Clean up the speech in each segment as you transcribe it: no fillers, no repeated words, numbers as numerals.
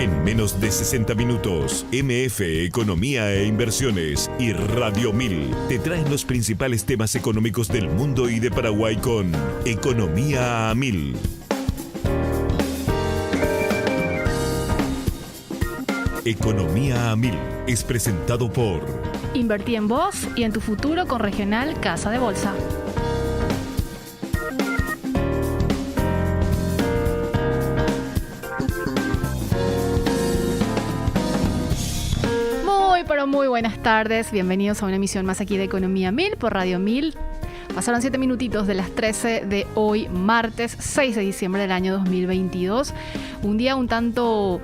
En menos de 60 minutos, MF Economía e Inversiones y Radio 1000 te traen los principales temas económicos del mundo y de Paraguay con Economía a 1000. Economía a 1000 es presentado por Invertí en vos y en tu futuro con Regional Casa de Bolsa. Muy buenas tardes, bienvenidos a una emisión más aquí de Economía 1000 por Radio 1000. Pasaron 7 minutitos de las 13 de hoy, martes 6 de diciembre del año 2022. Un día un tanto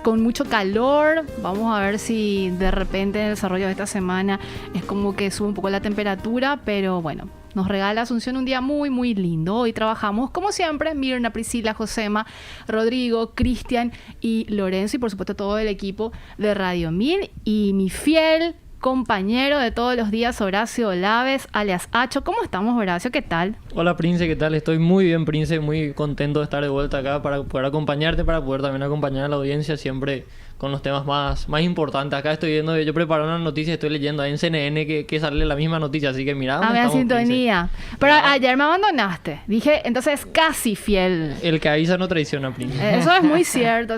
con mucho calor. Vamos a ver si de repente en el desarrollo de esta semana es como que sube un poco la temperatura, pero bueno, nos regala Asunción un día muy, muy lindo. Hoy trabajamos, como siempre, Mirna, Priscila, Josema, Rodrigo, Cristian y Lorenzo, y por supuesto todo el equipo de Radio 1000 y mi fiel compañero de todos los días, Horacio Olaves, alias Acho. ¿Cómo estamos, Horacio? ¿Qué tal? Hola, Prince, ¿qué tal? Estoy muy bien, Prince, muy contento de estar de vuelta acá para poder acompañarte, para poder también acompañar a la audiencia siempre con los temas más importantes. Acá estoy viendo, yo preparo una noticia, estoy leyendo ahí en CNN que sale la misma noticia, así que mira. A ver, sintonía. Prince. Pero ayer me abandonaste. Dije, entonces casi fiel. El que avisa no traiciona, Prince. Eso es muy cierto,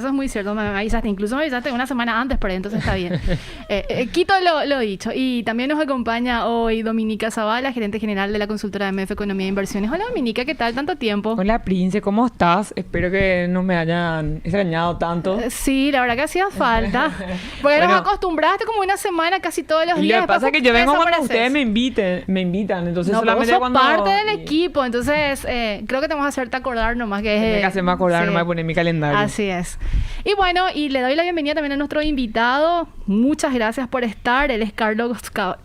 Me avisaste, incluso me avisaste una semana antes, pero entonces está bien. Quito lo dicho. Y también nos acompaña hoy Dominica Zavala, gerente general de la consultora de MF Economía e Inversiones. Hola, Dominica, ¿qué tal? ¿Tanto tiempo? Hola, Prince, ¿cómo estás? Espero que no me hayan extrañado tanto. Sí, la verdad que hacía falta. Porque nos acostumbraste como una semana casi todos los días. Lo que pasa es que yo vengo cuando ustedes me invitan. Entonces no, solamente sos cuando... parte del equipo. Entonces, creo que te vamos a hacerte acordar nomás que... Tengo que hacerme acordar, nomás poner mi calendario. Así es. Y bueno, y le doy la bienvenida también a nuestro invitado. Muchas gracias por estar. Él es Carlos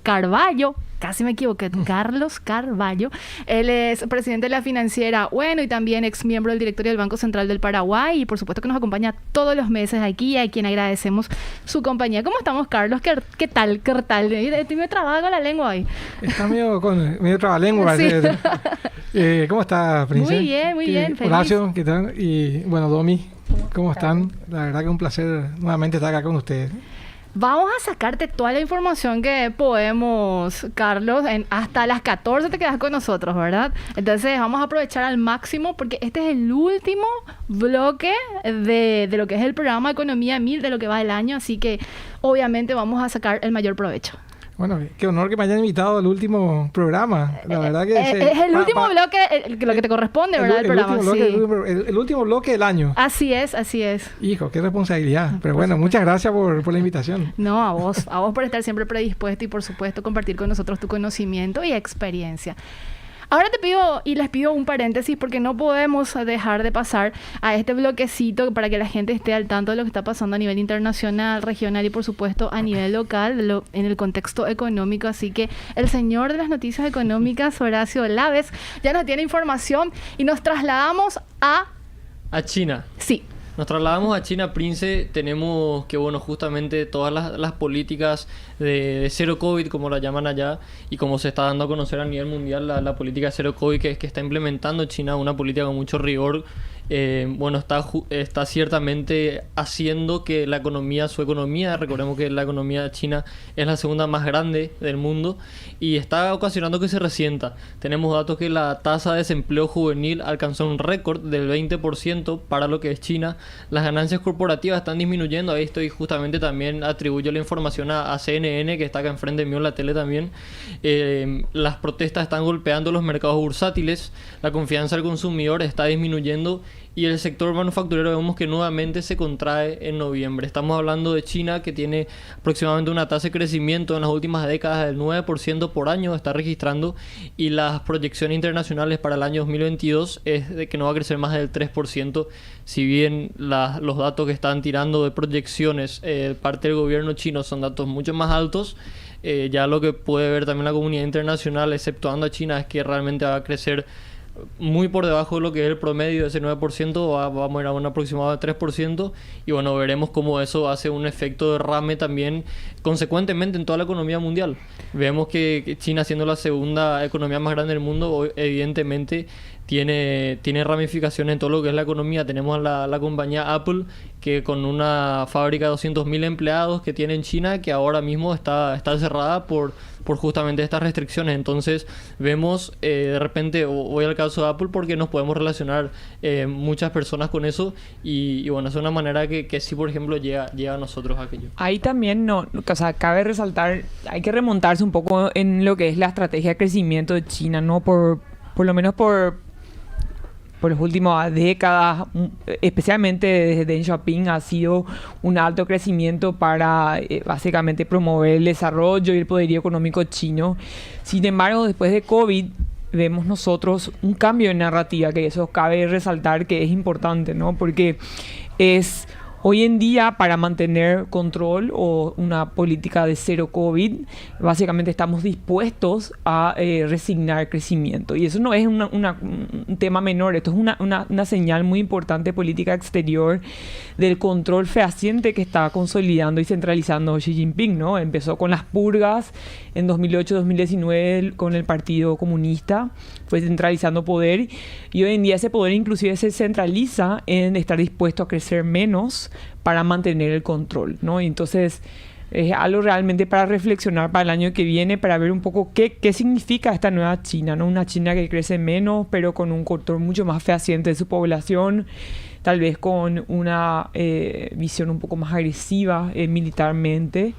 Carvalho. Casi me equivoqué, Carlos Carvalho. Él es presidente de la financiera Bueno y también ex miembro del directorio del Banco Central del Paraguay y por supuesto que nos acompaña todos los meses aquí, a quien agradecemos su compañía. ¿Cómo estamos, Carlos? ¿Qué tal? Estoy medio trabada con la lengua hoy. Está medio trabalengua. Sí. ¿Cómo está, Princesa? Muy bien, feliz. Horacio, ¿qué tal? Y bueno, Domi, ¿cómo están? La verdad que es un placer nuevamente estar acá con ustedes. Vamos a sacarte toda la información que podemos, Carlos. Hasta las 14 te quedas con nosotros, ¿verdad? Entonces vamos a aprovechar al máximo porque este es el último bloque de lo que es el programa Economía 1000 de lo que va el año. Así que obviamente vamos a sacar el mayor provecho. Bueno, qué honor que me hayan invitado al último programa. La verdad que es el último bloque, lo que te corresponde, ¿verdad? El programa, el último bloque del año. Así es. Hijo, qué responsabilidad. Pero bueno, muchas gracias por la invitación. No, a vos por estar siempre predispuesto y por supuesto compartir con nosotros tu conocimiento y experiencia. Ahora les pido un paréntesis porque no podemos dejar de pasar a este bloquecito para que la gente esté al tanto de lo que está pasando a nivel internacional, regional y por supuesto a nivel local en el contexto económico. Así que el señor de las noticias económicas, Horacio Olaves, ya nos tiene información y nos trasladamos a China. Sí. Nos trasladamos a China, Prince. Tenemos que, justamente todas las políticas de cero COVID, como la llaman allá, y como se está dando a conocer a nivel mundial, la política cero COVID que está implementando China, una política con mucho rigor. Está ciertamente haciendo que su economía, recordemos que la economía china es la segunda más grande del mundo y está ocasionando que se resienta. Tenemos datos que la tasa de desempleo juvenil alcanzó un récord del 20% para lo que es China. Las ganancias corporativas están disminuyendo. Ahí estoy justamente también atribuyo la información a CNN, que está acá enfrente mío en la tele también. Las protestas están golpeando los mercados bursátiles, la confianza del consumidor está disminuyendo y el sector manufacturero vemos que nuevamente se contrae en noviembre. Estamos hablando de China, que tiene aproximadamente una tasa de crecimiento en las últimas décadas del 9% por año, está registrando, y las proyecciones internacionales para el año 2022 es de que no va a crecer más del 3%, si bien los datos que están tirando de proyecciones parte del gobierno chino son datos mucho más altos. Ya lo que puede ver también la comunidad internacional, exceptuando a China, es que realmente va a crecer muy por debajo de lo que es el promedio de ese 9%, vamos a ir a un aproximado de 3%, y bueno, veremos cómo eso hace un efecto derrame también consecuentemente en toda la economía mundial. Vemos que China, siendo la segunda economía más grande del mundo, evidentemente tiene ramificaciones en todo lo que es la economía. Tenemos la compañía Apple, que con una fábrica de 200.000 empleados que tiene en China, que ahora mismo está cerrada por justamente estas restricciones. Entonces vemos, de repente, voy al caso de Apple porque nos podemos relacionar muchas personas con eso, y bueno, es una manera que sí, por ejemplo, llega a nosotros aquello. Ahí también, o sea, cabe resaltar, hay que remontarse un poco en lo que es la estrategia de crecimiento de China, ¿no? Por lo menos por las últimas décadas, especialmente desde Deng Xiaoping, ha sido un alto crecimiento para básicamente promover el desarrollo y el poderío económico chino. Sin embargo, después de COVID, vemos nosotros un cambio de narrativa, que eso cabe resaltar que es importante, ¿no? Porque es hoy en día, para mantener control o una política de cero COVID, básicamente estamos dispuestos a resignar crecimiento. Y eso no es un tema menor, esto es una señal muy importante de política exterior del control fehaciente que está consolidando y centralizando Xi Jinping, ¿no? Empezó con las purgas en 2008-2019 con el Partido Comunista, fue centralizando poder, y hoy en día ese poder inclusive se centraliza en estar dispuesto a crecer menos para mantener el control, ¿no? Y entonces es algo realmente para reflexionar para el año que viene, para ver un poco qué significa esta nueva China, ¿no? Una China que crece menos, pero con un control mucho más fehaciente de su población, tal vez con una visión un poco más agresiva militarmente.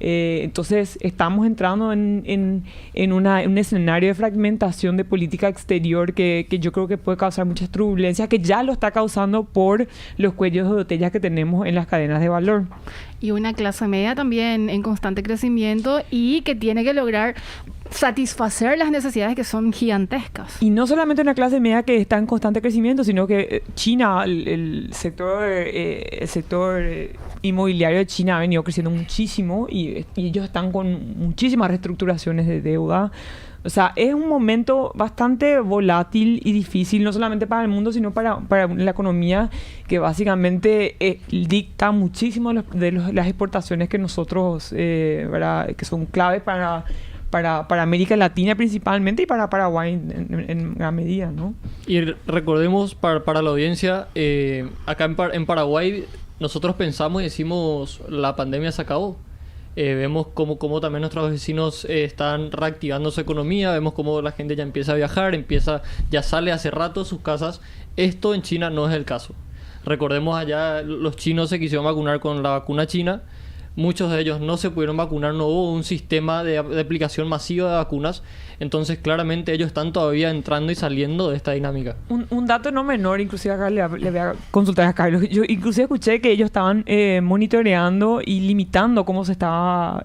Entonces estamos entrando en un escenario de fragmentación de política exterior que yo creo que puede causar muchas turbulencias, que ya lo está causando por los cuellos de botella que tenemos en las cadenas de valor. Y una clase media también en constante crecimiento y que tiene que lograr satisfacer las necesidades que son gigantescas. Y no solamente una clase media que está en constante crecimiento, sino que China, el sector inmobiliario de China ha venido creciendo muchísimo y ellos están con muchísimas reestructuraciones de deuda. O sea, es un momento bastante volátil y difícil, no solamente para el mundo, sino para la economía, que básicamente dicta muchísimo las exportaciones que nosotros, ¿verdad? Que son claves para América Latina principalmente y para Paraguay en gran medida, ¿no? Y recordemos para la audiencia, acá en Paraguay nosotros pensamos y decimos la pandemia se acabó. Vemos cómo también nuestros vecinos están reactivando su economía, vemos cómo la gente ya empieza a viajar, ya sale hace rato de sus casas. Esto en China no es el caso. Recordemos, allá los chinos se quisieron vacunar con la vacuna china. Muchos de ellos no se pudieron vacunar, no hubo un sistema de aplicación masiva de vacunas. Entonces, claramente, ellos están todavía entrando y saliendo de esta dinámica. Un dato no menor, inclusive acá le voy a consultar a Carlos. Yo inclusive escuché que ellos estaban monitoreando y limitando cómo se estaba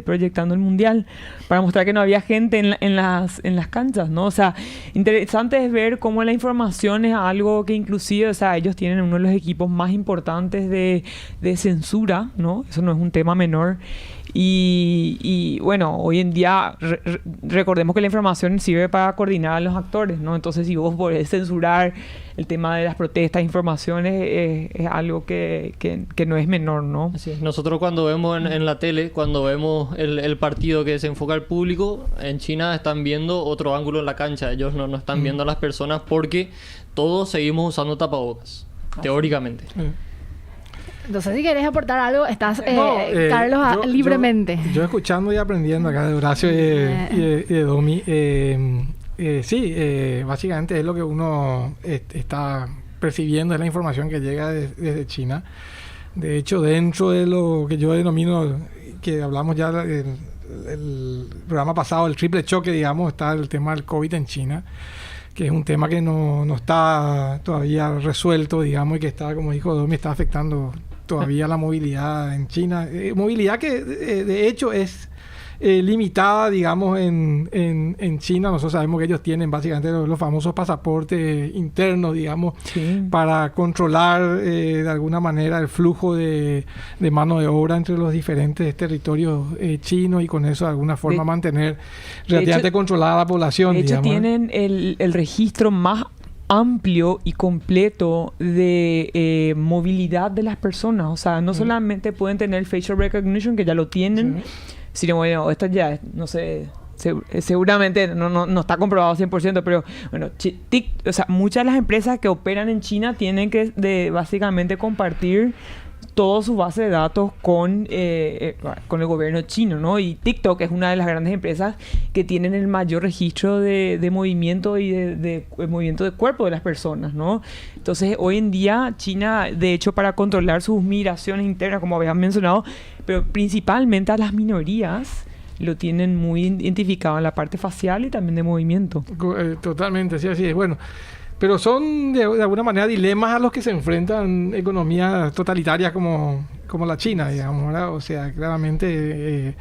proyectando el Mundial para mostrar que no había gente en las canchas, ¿no? O sea, interesante es ver cómo la información es algo que inclusive, o sea, ellos tienen uno de los equipos más importantes de censura, ¿no? Eso no es un tema menor. Y bueno, hoy en día recordemos que la información sirve para coordinar a los actores, ¿no? Entonces, si vos podés censurar el tema de las protestas, informaciones, es algo que no es menor, ¿no? Así es. Nosotros cuando vemos en la tele, cuando vemos el partido que se enfoca al público, en China están viendo otro ángulo en la cancha. Ellos no están viendo a las personas porque todos seguimos usando tapabocas, teóricamente. Entonces, si querés aportar algo, estás, Carlos, libremente. Yo escuchando y aprendiendo acá de Horacio y de Domi, sí, básicamente es lo que uno está percibiendo, es la información que llega desde China. De hecho, dentro de lo que yo denomino, que hablamos ya el programa pasado, el triple choque, digamos, está el tema del COVID en China, que es un tema que no está todavía resuelto, digamos, y que está, como dijo Domi, está afectando todavía la movilidad en China. Movilidad que de hecho es limitada, digamos, en China. Nosotros sabemos que ellos tienen básicamente los famosos pasaportes internos, digamos, sí, para controlar de alguna manera el flujo de mano de obra entre los diferentes territorios chinos, y con eso de alguna forma mantener relativamente controlada la población. De hecho, digamos, tienen el registro más amplio y completo de movilidad de las personas. O sea, no solamente pueden tener facial recognition, que ya lo tienen, sino, bueno, esto ya, no sé, seguramente no está comprobado 100%, pero bueno, o sea, muchas de las empresas que operan en China tienen que básicamente compartir toda su base de datos con el gobierno chino, ¿no? Y TikTok es una de las grandes empresas que tienen el mayor registro de movimiento y de movimiento de cuerpo de las personas, ¿no? Entonces, hoy en día, China, de hecho, para controlar sus migraciones internas, como habían mencionado, pero principalmente a las minorías, lo tienen muy identificado en la parte facial y también de movimiento. Totalmente, sí, así es. Bueno, pero son de alguna manera dilemas a los que se enfrentan economías totalitarias como la China, digamos, ¿verdad? O sea, claramente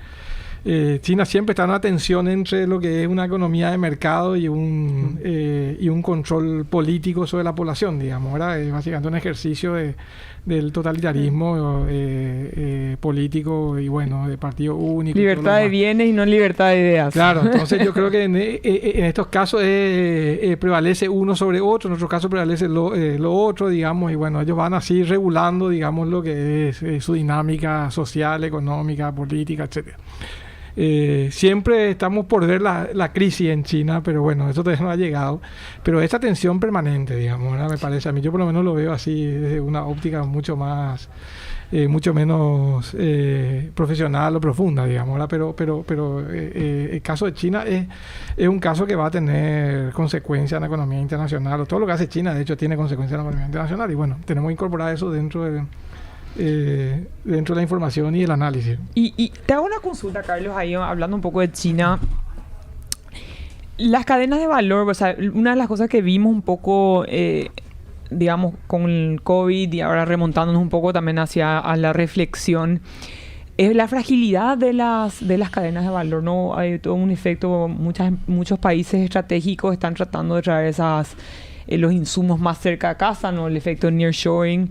China siempre está en una tensión entre lo que es una economía de mercado y un control político sobre la población, digamos, ¿verdad? Es básicamente un ejercicio del totalitarismo político y bueno, de partido único. Libertad de bienes y no libertad de ideas. Claro, entonces yo creo que en estos casos prevalece uno sobre otro, en otros casos prevalece lo otro, digamos, y bueno, ellos van así regulando, digamos, lo que es su dinámica social, económica, política, etcétera. Siempre estamos por ver la crisis en China, pero bueno, eso todavía no ha llegado. Pero esa tensión permanente, digamos, ¿verdad? Me parece a mí, yo por lo menos lo veo así desde una óptica mucho menos profesional o profunda, digamos, ¿verdad? Pero el caso de China es un caso que va a tener consecuencias en la economía internacional, o todo lo que hace China, de hecho, tiene consecuencias en la economía internacional, y bueno, tenemos que incorporar eso dentro de la información y el análisis. Y te hago una consulta, Carlos, ahí hablando un poco de China. Las cadenas de valor, o sea, una de las cosas que vimos un poco, digamos, con el COVID y ahora remontándonos un poco también a la reflexión, es la fragilidad de las cadenas de valor, ¿no? Hay todo un efecto, muchos países estratégicos están tratando de traer los insumos más cerca de casa, ¿no? El efecto nearshoring.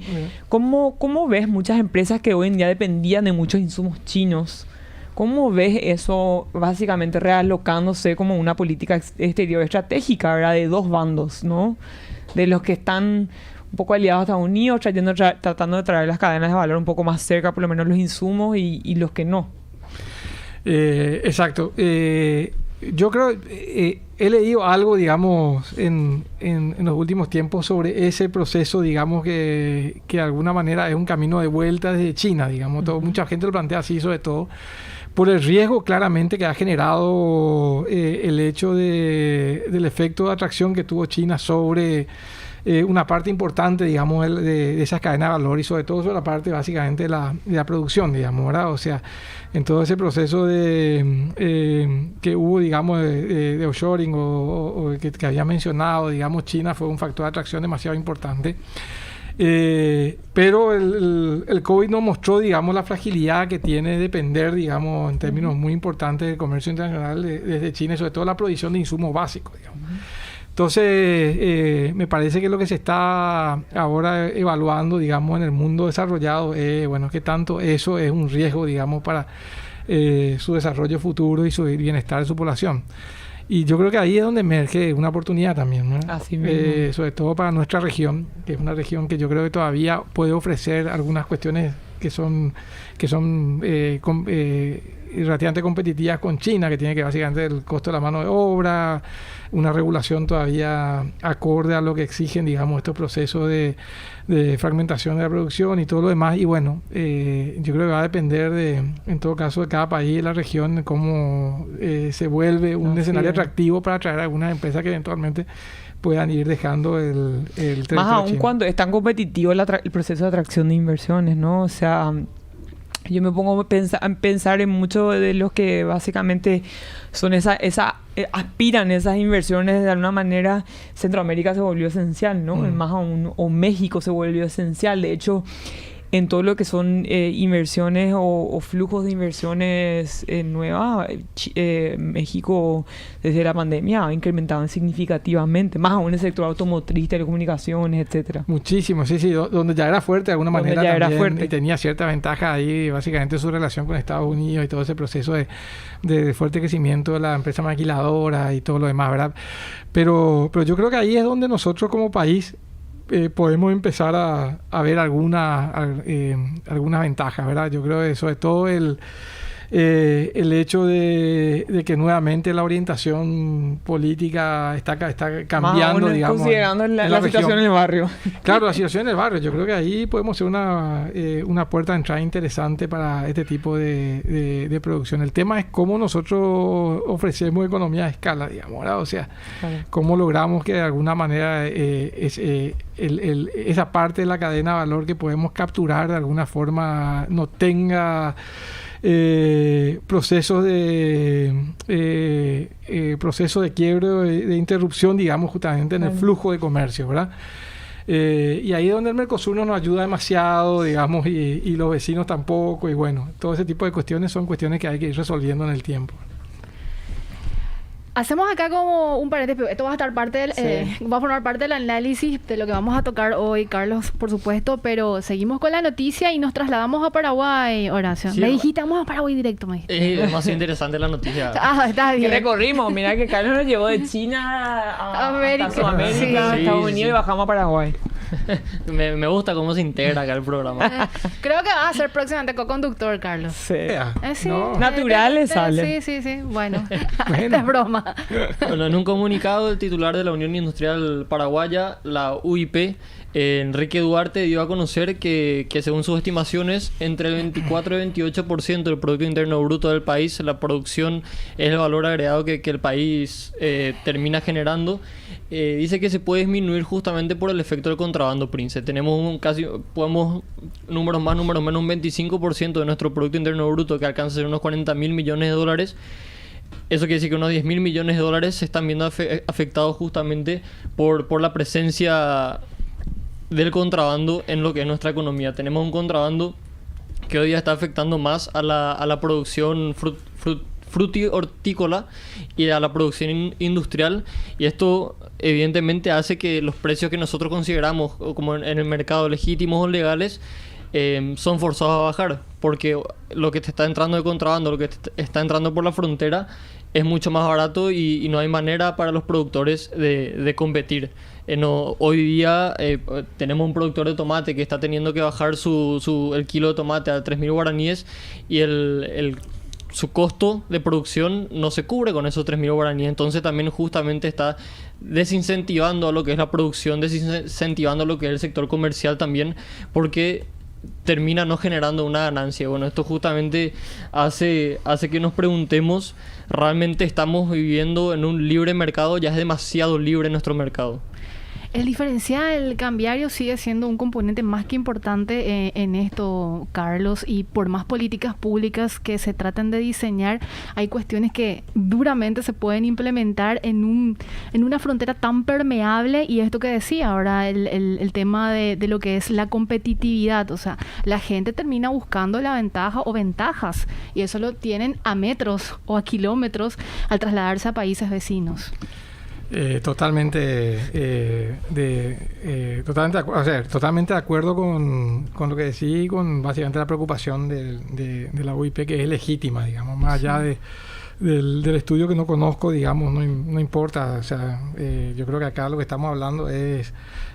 ¿Cómo ves muchas empresas que hoy en día dependían de muchos insumos chinos? ¿Cómo ves eso básicamente realocándose como una política exterior estratégica, ¿verdad? De dos bandos, ¿no? De los que están un poco aliados a Estados Unidos, tratando de traer las cadenas de valor un poco más cerca, por lo menos los insumos, y los que no. Exacto. Yo creo, he leído algo, digamos, en los últimos tiempos sobre ese proceso, digamos, que de alguna manera es un camino de vuelta desde China, digamos. Mucha gente lo plantea así, sobre todo por el riesgo claramente que ha generado el hecho del efecto de atracción que tuvo China sobre una parte importante, digamos, de esas cadenas de valor, y sobre todo sobre la parte básicamente de la producción, digamos, ¿verdad? O sea, en todo ese proceso que hubo, digamos, de offshoring o que había mencionado, digamos, China fue un factor de atracción demasiado importante. Pero el COVID nos mostró, digamos, la fragilidad que tiene depender, digamos, en términos muy importantes del comercio internacional desde China, y sobre todo la provisión de insumos básicos, digamos. Entonces, me parece que lo que se está ahora evaluando, digamos, en el mundo desarrollado es, bueno, qué tanto eso es un riesgo, digamos, para su desarrollo futuro y su bienestar de su población. Y yo creo que ahí es donde emerge una oportunidad también, ¿no? Así mismo. Sobre todo para nuestra región, que es una región que yo creo que todavía puede ofrecer algunas cuestiones que son relativamente competitivas con China, que tiene que básicamente el costo de la mano de obra, una regulación todavía acorde a lo que exigen, digamos, estos procesos de fragmentación de la producción y todo lo demás. Y bueno, yo creo que va a depender en todo caso, de cada país y la región, cómo se vuelve un escenario atractivo para atraer a algunas empresas que eventualmente puedan ir dejando el territorio más aún chino. Cuando es tan competitivo el proceso de atracción de inversiones, ¿no? O sea, yo me pongo a pensar en muchos de los que básicamente son aspiran esas inversiones. De alguna manera Centroamérica se volvió esencial, ¿no? Más aún, o México se volvió esencial. De hecho, en todo lo que son inversiones o flujos de inversiones nuevas, México desde la pandemia ha incrementado significativamente, más aún en el sector automotriz, telecomunicaciones, etcétera. Muchísimo, sí, donde ya era fuerte de alguna manera ya también, era fuerte. Y tenía cierta ventaja ahí, básicamente su relación con Estados Unidos y todo ese proceso de fuerte crecimiento de la empresa maquiladora y todo lo demás, ¿verdad? Pero yo creo que ahí es donde nosotros como país podemos empezar a ver algunas ventajas, ¿verdad? Yo creo que sobre todo el hecho de que nuevamente la orientación política está cambiando, digamos. Considerando la región. situación en el barrio. Claro, la situación en el barrio. Yo creo que ahí podemos ser una puerta de entrada interesante para este tipo de producción. El tema es cómo nosotros ofrecemos economía a escala, digamos, ¿verdad? O sea, cómo logramos que de alguna manera esa parte de la cadena de valor que podemos capturar de alguna forma no tenga procesos de quiebre, de interrupción, digamos, justamente en el flujo de comercio, ¿verdad? Y ahí es donde el Mercosur no nos ayuda demasiado, digamos, y los vecinos tampoco, y bueno, todo ese tipo de cuestiones son cuestiones que hay que ir resolviendo en el tiempo. Hacemos acá como un paréntesis. Esto va a estar va a formar parte del análisis de lo que vamos a tocar hoy, Carlos, por supuesto, pero seguimos con la noticia y nos trasladamos a Paraguay, Horacio. Sí, me dijiste, vamos a Paraguay directo, me dijiste. Es demasiado interesante la noticia. Está bien. Que recorrimos, mira que Carlos nos llevó de China a América. Sudamérica, Sí. Estados Sí, Unidos y bajamos a Paraguay. Me gusta cómo se integra acá el programa. Creo que va a ser próximamente co-conductor, Carlos. Sí. Sí, No. Natural le sale. Sí. Bueno, Bueno. es broma. Bueno, en un comunicado, el titular de la Unión Industrial Paraguaya, la UIP, Enrique Duarte, dio a conocer que según sus estimaciones, entre el 24 y 28% del Producto Interno Bruto del país, la producción es el valor agregado que el país termina generando. Dice que se puede disminuir justamente por el efecto del contrabando, Prince. Tenemos números más, números menos, un 25% de nuestro Producto Interno Bruto que alcanza a ser unos 40.000 millones de dólares. Eso quiere decir que unos 10.000 millones de dólares se están viendo afectados justamente por la presencia del contrabando en lo que es nuestra economía. Tenemos un contrabando que hoy día está afectando más a la producción frutícola y a la producción industrial, y esto evidentemente hace que los precios que nosotros consideramos como en el mercado legítimos o legales son forzados a bajar, porque lo que te está entrando de contrabando, lo que te está entrando por la frontera es mucho más barato y no hay manera para los productores de competir. Hoy día tenemos un productor de tomate que está teniendo que bajar el kilo de tomate a 3.000 guaraníes y su costo de producción no se cubre con esos 3.000 guaraníes. Entonces también justamente está desincentivando a lo que es la producción, desincentivando a lo que es el sector comercial también, porque termina no generando una ganancia. Bueno, esto justamente hace que nos preguntemos, ¿realmente estamos viviendo en un libre mercado? Ya es demasiado libre nuestro mercado. El diferencial cambiario sigue siendo un componente más que importante en esto, Carlos, y por más políticas públicas que se traten de diseñar, hay cuestiones que duramente se pueden implementar en una frontera tan permeable, y esto que decía ahora, el tema de lo que es la competitividad. O sea, la gente termina buscando la ventaja o ventajas, y eso lo tienen a metros o a kilómetros al trasladarse a países vecinos. Totalmente de acuerdo con lo que decía y con básicamente la preocupación de la UIP, que es legítima, digamos, más allá del estudio que no conozco, digamos, no importa. O sea, yo creo que acá lo que estamos hablando es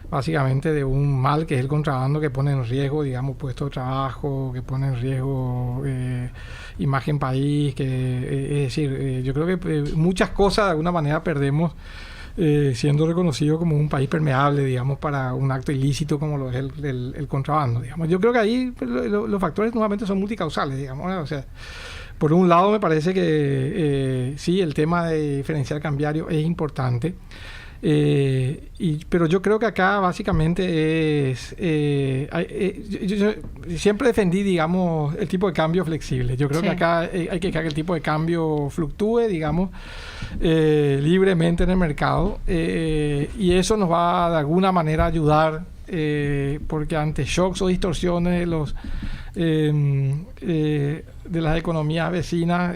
básicamente de un mal que es el contrabando, que pone en riesgo, digamos, puestos de trabajo, que pone en riesgo imagen país, es decir, yo creo que muchas cosas de alguna manera perdemos siendo reconocido como un país permeable, digamos, para un acto ilícito como lo es el contrabando, digamos. Yo creo que ahí los factores nuevamente son multicausales, digamos, ¿no? O sea, por un lado me parece que sí, el tema de diferencial cambiario es importante, pero yo creo que acá básicamente yo siempre defendí, digamos, el tipo de cambio flexible. Yo creo que acá hay que dejar que el tipo de cambio fluctúe, digamos, libremente en el mercado, y eso nos va de alguna manera a ayudar, porque ante shocks o distorsiones de las economías vecinas,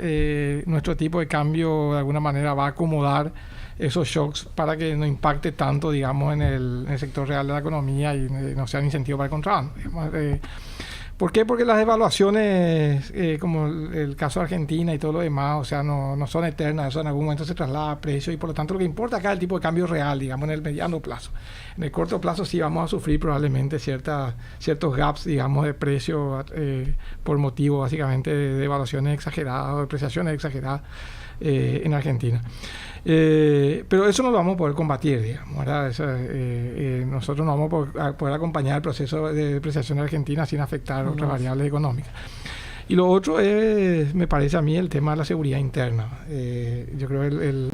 nuestro tipo de cambio de alguna manera va a acomodar esos shocks para que no impacte tanto, digamos, en el sector real de la economía y no sea un incentivo para el contrabando, digamos. ¿Por qué? Porque las evaluaciones, como el caso de Argentina y todo lo demás, o sea, no son eternas, eso en algún momento se traslada a precio y por lo tanto lo que importa acá es el tipo de cambio real, digamos, en el mediano plazo. En el corto plazo sí vamos a sufrir probablemente ciertos gaps, digamos, de precio por motivo básicamente de evaluaciones exageradas o depreciaciones exageradas en Argentina. Pero eso no lo vamos a poder combatir, digamos, ¿verdad? Nosotros no vamos a poder acompañar el proceso de depreciación de Argentina sin afectar otras variables económicas. Y lo otro es, me parece a mí, el tema de la seguridad interna. Yo creo que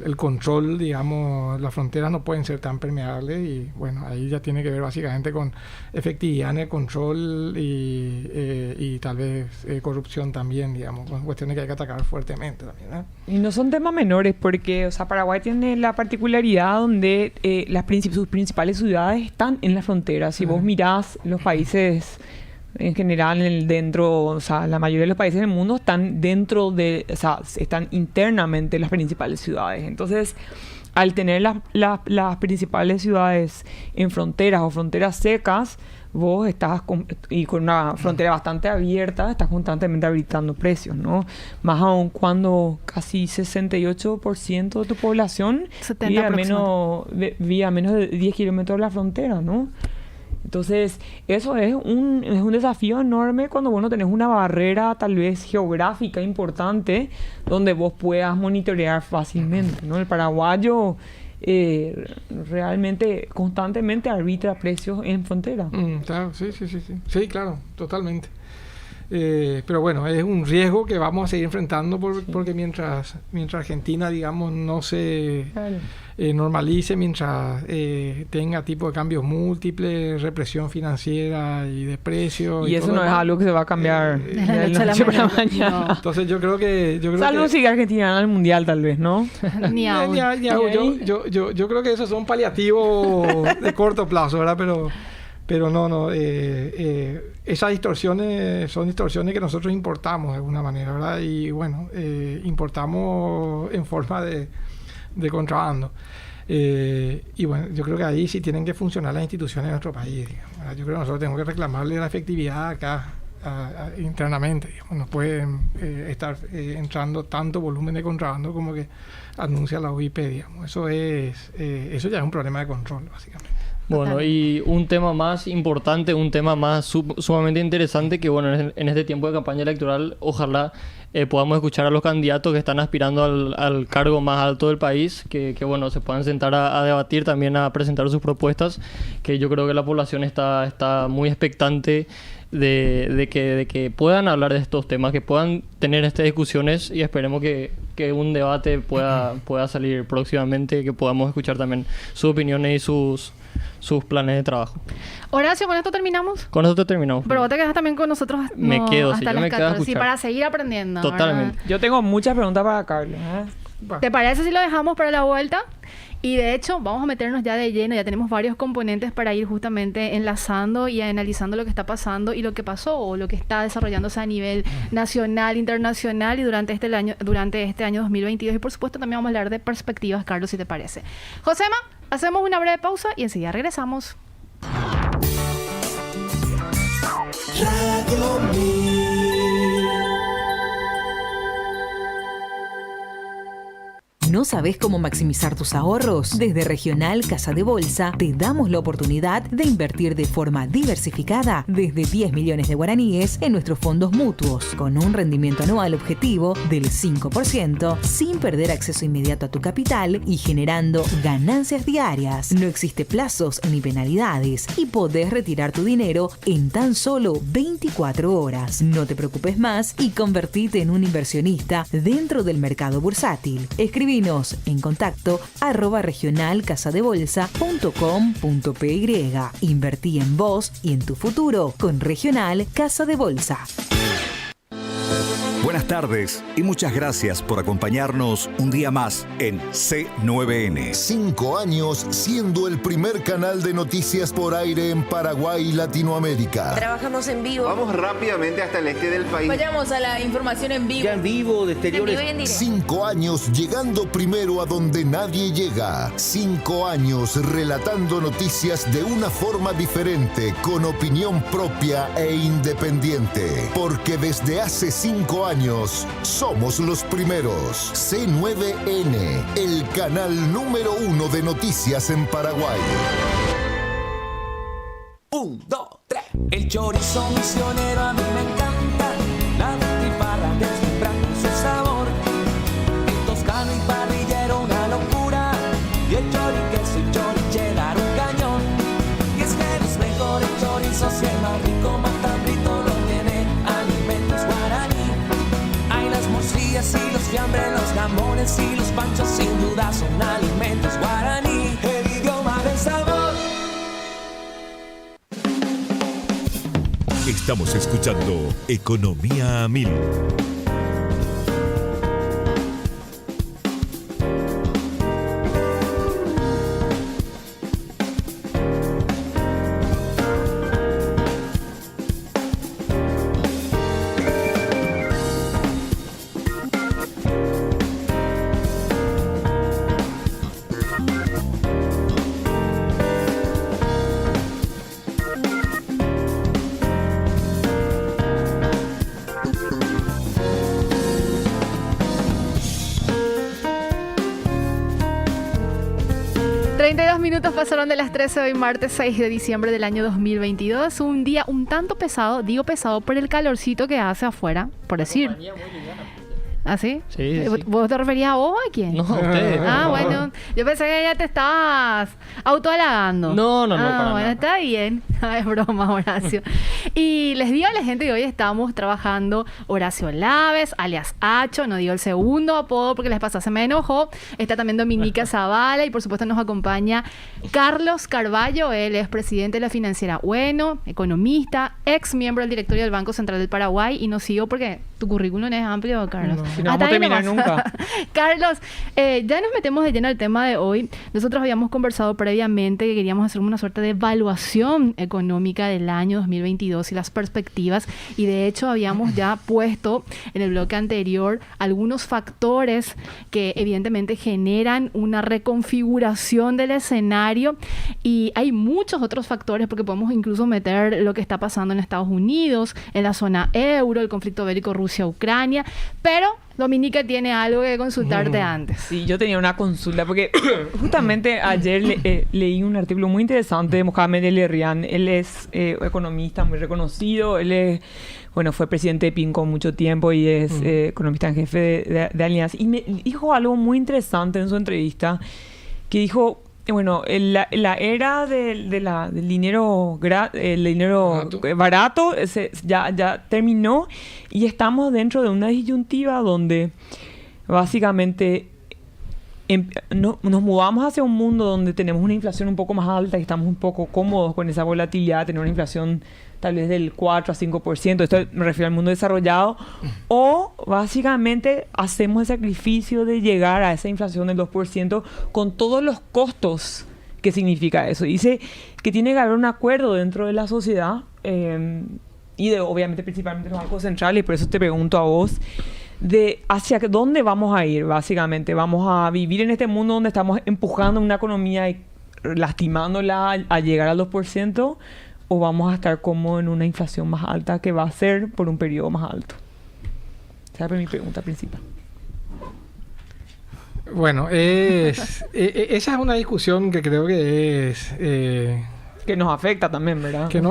el control, digamos, las fronteras no pueden ser tan permeables y, bueno, ahí ya tiene que ver básicamente con efectividad en el control y tal vez corrupción también, digamos, con cuestiones que hay que atacar fuertemente también, ¿eh? Y no son temas menores porque, o sea, Paraguay tiene la particularidad donde sus principales ciudades están en la frontera. Si vos mirás los países en general o sea, la mayoría de los países del mundo están dentro o sea, están internamente las principales ciudades. Entonces, al tener las principales ciudades en fronteras o fronteras secas, vos estás con una frontera bastante abierta, estás constantemente habilitando precios, ¿no? Más aún cuando casi 68% de tu población vive a menos de 10 kilómetros de la frontera, ¿no? Entonces, eso es un desafío enorme cuando vos no tenés una barrera tal vez geográfica importante donde vos puedas monitorear fácilmente, ¿no? El paraguayo realmente constantemente arbitra precios en frontera. Claro, sí. Sí, claro, totalmente. Pero bueno, es un riesgo que vamos a seguir enfrentando porque mientras Argentina, digamos, no se normalice, mientras tenga tipo de cambios múltiples, represión financiera y de precios. Y eso no es algo que se va a cambiar de la noche para la mañana. No. Entonces yo creo que... Salvo si Argentina gana el Mundial, tal vez, ¿no? Ni aún. Yo creo que esos son paliativos de corto plazo, ¿verdad? Pero no, esas distorsiones son distorsiones que nosotros importamos de alguna manera, ¿verdad? Y bueno, importamos en forma de contrabando. Y bueno, yo creo que ahí sí tienen que funcionar las instituciones de nuestro país, digamos, ¿verdad? Yo creo que nosotros tenemos que reclamarle la efectividad acá internamente, digamos. No pueden estar entrando tanto volumen de contrabando como que anuncia la OIP, digamos. Eso ya es un problema de control, básicamente. Bueno, y un tema más importante, un tema más sumamente interesante que, bueno, en este tiempo de campaña electoral, ojalá podamos escuchar a los candidatos que están aspirando al cargo más alto del país, que bueno, se puedan sentar a debatir, también a presentar sus propuestas, que yo creo que la población está muy expectante de que puedan hablar de estos temas, que puedan tener estas discusiones y esperemos que un debate pueda salir próximamente, que podamos escuchar también sus opiniones y sus planes de trabajo. Horacio, ¿con esto terminamos? Con esto terminamos. Pero vos te quedas también con nosotros me quedo, hasta sí, yo las me quedo a 14, sí, escuchar. para seguir aprendiendo. Totalmente. ¿Verdad? Yo tengo muchas preguntas para Carlos, ¿Te parece si lo dejamos para la vuelta? Y de hecho, vamos a meternos ya de lleno, ya tenemos varios componentes para ir justamente enlazando y analizando lo que está pasando y lo que pasó o lo que está desarrollándose a nivel nacional, internacional y durante este año 2022. Y por supuesto también vamos a hablar de perspectivas, Carlos, si te parece. Josema, hacemos una breve pausa y enseguida regresamos. Radio Mil. ¿No sabes cómo maximizar tus ahorros? Desde Regional Casa de Bolsa te damos la oportunidad de invertir de forma diversificada desde 10 millones de guaraníes en nuestros fondos mutuos, con un rendimiento anual objetivo del 5%, sin perder acceso inmediato a tu capital y generando ganancias diarias. No existe plazos ni penalidades y podés retirar tu dinero en tan solo 24 horas. No te preocupes más y convertite en un inversionista dentro del mercado bursátil. Escribinos en contacto @regionalcasadebolsa.com.py. Invertí en vos y en tu futuro con Regional Casa de Bolsa. Buenas Buenas tardes y muchas gracias por acompañarnos un día más en C9N. 5 años siendo el primer canal de noticias por aire en Paraguay y Latinoamérica. Trabajamos en vivo. Vamos rápidamente hasta el este del país. Vayamos a la información en vivo. Ya en vivo, de exteriores. 5 años llegando primero a donde nadie llega. 5 años relatando noticias de una forma diferente, con opinión propia e independiente. Porque desde hace 5 años somos los primeros. C9N, el canal número 1 de noticias en Paraguay. 1, 2, 3. El chorizo misionero a mí me encanta. La butifarra deslumbra con su sabor. El toscano y parrillero una locura. Y el choriqueso y choricheddar un cañón. Y es que los mejores chorizos y el más rico matambrito lo tiene Alimentos Guaraní. Hay las morcillas y los fiambres, los jamones y los panchos, sin duda son Alimentos Guaraní. El idioma del sabor. Estamos escuchando Economía a Mil. Minutos pasaron de las 13 de hoy, martes 6 de diciembre del año 2022. Un día un tanto pesado, digo pesado por el calorcito que hace afuera, por decir. ¿Ah, sí? Sí, sí. ¿Vos te referías a vos o a quién? No, a ustedes. Ah, bueno. Yo pensé que ya te estabas autohalagando. No, para bueno, nada. está bien. Es broma, Horacio. Y les digo a la gente que hoy estamos trabajando Horacio Laves, alias Hacho, no digo el segundo apodo porque les pasó, se me enojó. Está también Dominica Zavala y por supuesto nos acompaña Carlos Carballo. Él es presidente de la financiera Bueno, economista, ex miembro del directorio del Banco Central del Paraguay, y no sigo porque tu currículum es amplio, Carlos. Si no vamos a terminar nunca. Carlos, ya nos metemos de lleno al tema de hoy. Nosotros habíamos conversado previamente que queríamos hacer una suerte de evaluación económica del año 2022 y las perspectivas, y de hecho habíamos ya puesto en el bloque anterior algunos factores que evidentemente generan una reconfiguración del escenario, y hay muchos otros factores porque podemos incluso meter lo que está pasando en Estados Unidos, en la zona euro, el conflicto bélico Rusia-Ucrania, pero Dominica tiene algo que consultarte antes. Sí, yo tenía una consulta porque justamente ayer leí un artículo muy interesante de Mohamed El-Erian. Él es economista muy reconocido. Él es, bueno, fue presidente de PINCO mucho tiempo y es economista en jefe de Alianza. Y me dijo algo muy interesante en su entrevista, que dijo, bueno, la era del dinero, barato ya terminó, y estamos dentro de una disyuntiva donde básicamente nos mudamos hacia un mundo donde tenemos una inflación un poco más alta y estamos un poco cómodos con esa volatilidad, tener una inflación tal vez del 4 a 5%, esto me refiero al mundo desarrollado, o básicamente hacemos el sacrificio de llegar a esa inflación del 2% con todos los costos que significa eso. Dice que tiene que haber un acuerdo dentro de la sociedad y obviamente principalmente los bancos centrales, y por eso te pregunto a vos, de hacia dónde vamos a ir básicamente. ¿Vamos a vivir en este mundo donde estamos empujando una economía y lastimándola a llegar al 2%? ¿O vamos a estar como en una inflación más alta que va a ser por un periodo más alto? Esa es mi pregunta principal. Bueno, esa es una discusión que creo que es... que nos afecta también, ¿verdad? Que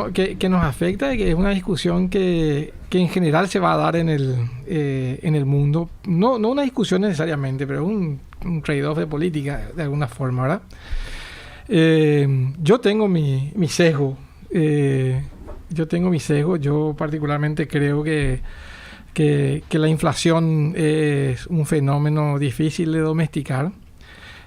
nos afecta, y que es una discusión que en general se va a dar en el mundo. No una discusión necesariamente, pero un trade-off de política, de alguna forma, ¿verdad? Yo tengo mi sesgo. Yo particularmente creo que la inflación es un fenómeno difícil de domesticar,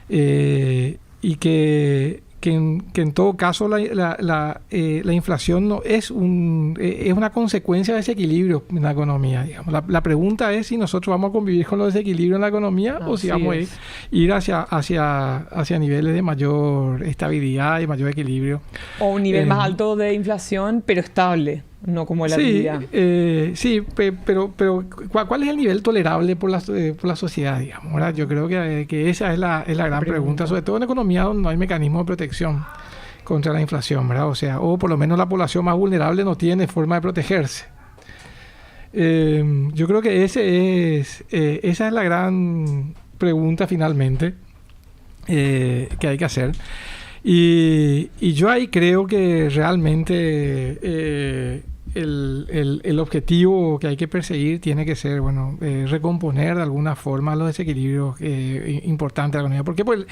y que en todo caso la inflación no es es una consecuencia de desequilibrio en la economía, digamos. La pregunta es si nosotros vamos a convivir con los desequilibrios en la economía o si vamos a ir hacia niveles de mayor estabilidad y mayor equilibrio. O un nivel más alto de inflación, pero estable, no como la realidad. Pero ¿cuál es el nivel tolerable por la sociedad, digamos, ¿verdad? Yo creo que esa es la gran pregunta, sobre todo en economía donde no hay mecanismo de protección contra la inflación, ¿verdad? O sea, o por lo menos la población más vulnerable no tiene forma de protegerse. Yo creo que esa es la gran pregunta finalmente que hay que hacer. Y yo ahí creo que realmente el objetivo que hay que perseguir tiene que ser, recomponer de alguna forma los desequilibrios importantes de la economía. Porque pues,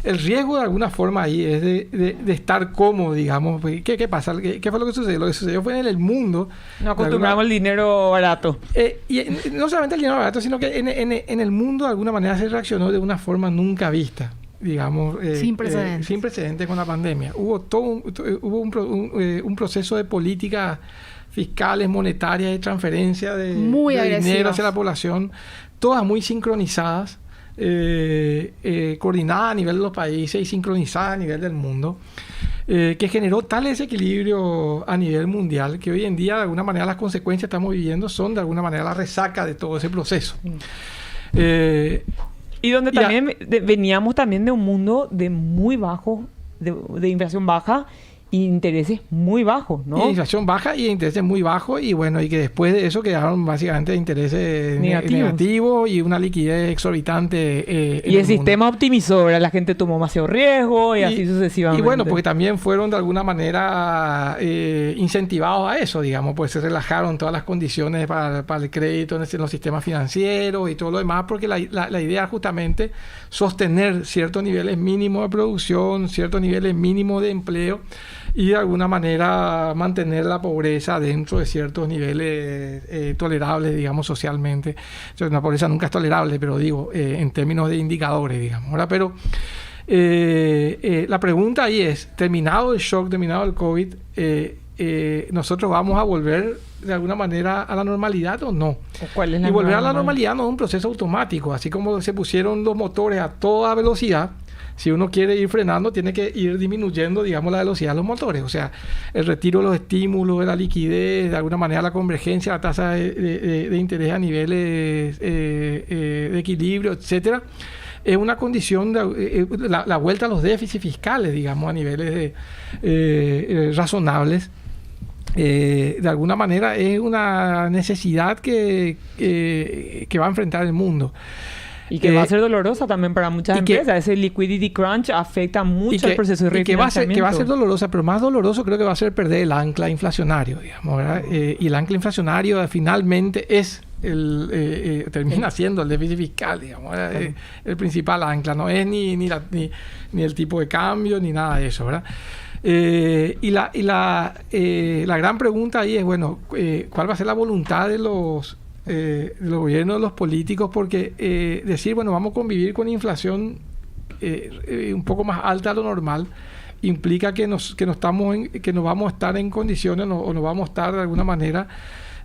el riesgo de alguna forma ahí es de estar cómodo, digamos. ¿Qué pasa? ¿Qué fue lo que sucedió? Lo que sucedió fue en el mundo. No acostumbramos al dinero barato. Y no solamente el dinero barato, sino que en el mundo de alguna manera se reaccionó de una forma nunca vista. Digamos, sin precedentes con la pandemia. Hubo un proceso de políticas fiscales, monetarias y transferencia de dinero hacia la población, todas muy sincronizadas, coordinadas a nivel de los países y sincronizadas a nivel del mundo, que generó tal desequilibrio a nivel mundial que hoy en día de alguna manera las consecuencias que estamos viviendo son de alguna manera la resaca de todo ese proceso. Y donde también veníamos también de un mundo de muy bajo, de inflación baja y intereses muy bajos, ¿no? Y inflación baja y intereses muy bajos y y que después de eso quedaron básicamente intereses negativos y una liquidez exorbitante. Y el sistema optimizó, ¿verdad? La gente tomó demasiado riesgo y así sucesivamente. Y porque también fueron de alguna manera incentivados a eso, digamos, pues se relajaron todas las condiciones para el crédito en los sistemas financieros y todo lo demás, porque la idea es justamente sostener ciertos niveles mínimos de producción, ciertos niveles mínimos de empleo, y de alguna manera mantener la pobreza dentro de ciertos niveles tolerables, digamos, socialmente. Entonces, la pobreza nunca es tolerable, pero digo, en términos de indicadores, digamos, ¿verdad? Pero la pregunta ahí es, terminado el shock, terminado el COVID, ¿nosotros vamos a volver de alguna manera a la normalidad o no? ¿Cuál es la volver a la normalidad no es un proceso automático, así como se pusieron los motores a toda velocidad. Si uno quiere ir frenando, tiene que ir disminuyendo, digamos, la velocidad de los motores. O sea, el retiro de los estímulos, de la liquidez, de alguna manera la convergencia, la tasa de interés a niveles de equilibrio, etcétera, es una condición de la vuelta a los déficits fiscales, digamos, a niveles razonables. De alguna manera es una necesidad que va a enfrentar el mundo. Y que va a ser dolorosa también para muchas empresas. Ese liquidity crunch afecta mucho el proceso de refinanciamiento. Que va a ser dolorosa, pero más doloroso creo que va a ser perder el ancla inflacionario, digamos, ¿verdad? Y el ancla inflacionario finalmente es termina siendo el déficit fiscal, digamos, el principal ancla. No es ni el tipo de cambio ni nada de eso, ¿verdad? Y la gran pregunta ahí es, ¿cuál va a ser la voluntad de los gobiernos, de los políticos? Porque decir, vamos a convivir con inflación un poco más alta de lo normal implica que no vamos a estar en condiciones o no vamos a estar de alguna manera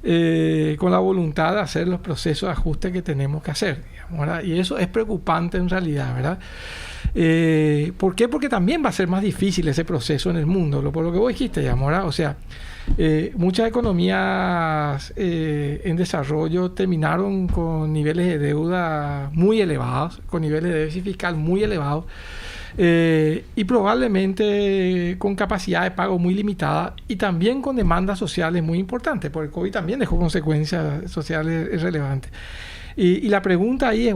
con la voluntad de hacer los procesos de ajuste que tenemos que hacer, digamos, ¿verdad? Y eso es preocupante en realidad, ¿verdad? ¿Por qué? Porque también va a ser más difícil ese proceso en el mundo, por lo que vos dijiste, digamos, ¿verdad? O sea, muchas economías en desarrollo terminaron con niveles de deuda muy elevados, con niveles de déficit fiscal muy elevados, y probablemente con capacidad de pago muy limitada y también con demandas sociales muy importantes, porque el COVID también dejó consecuencias sociales relevantes. Y la pregunta ahí es,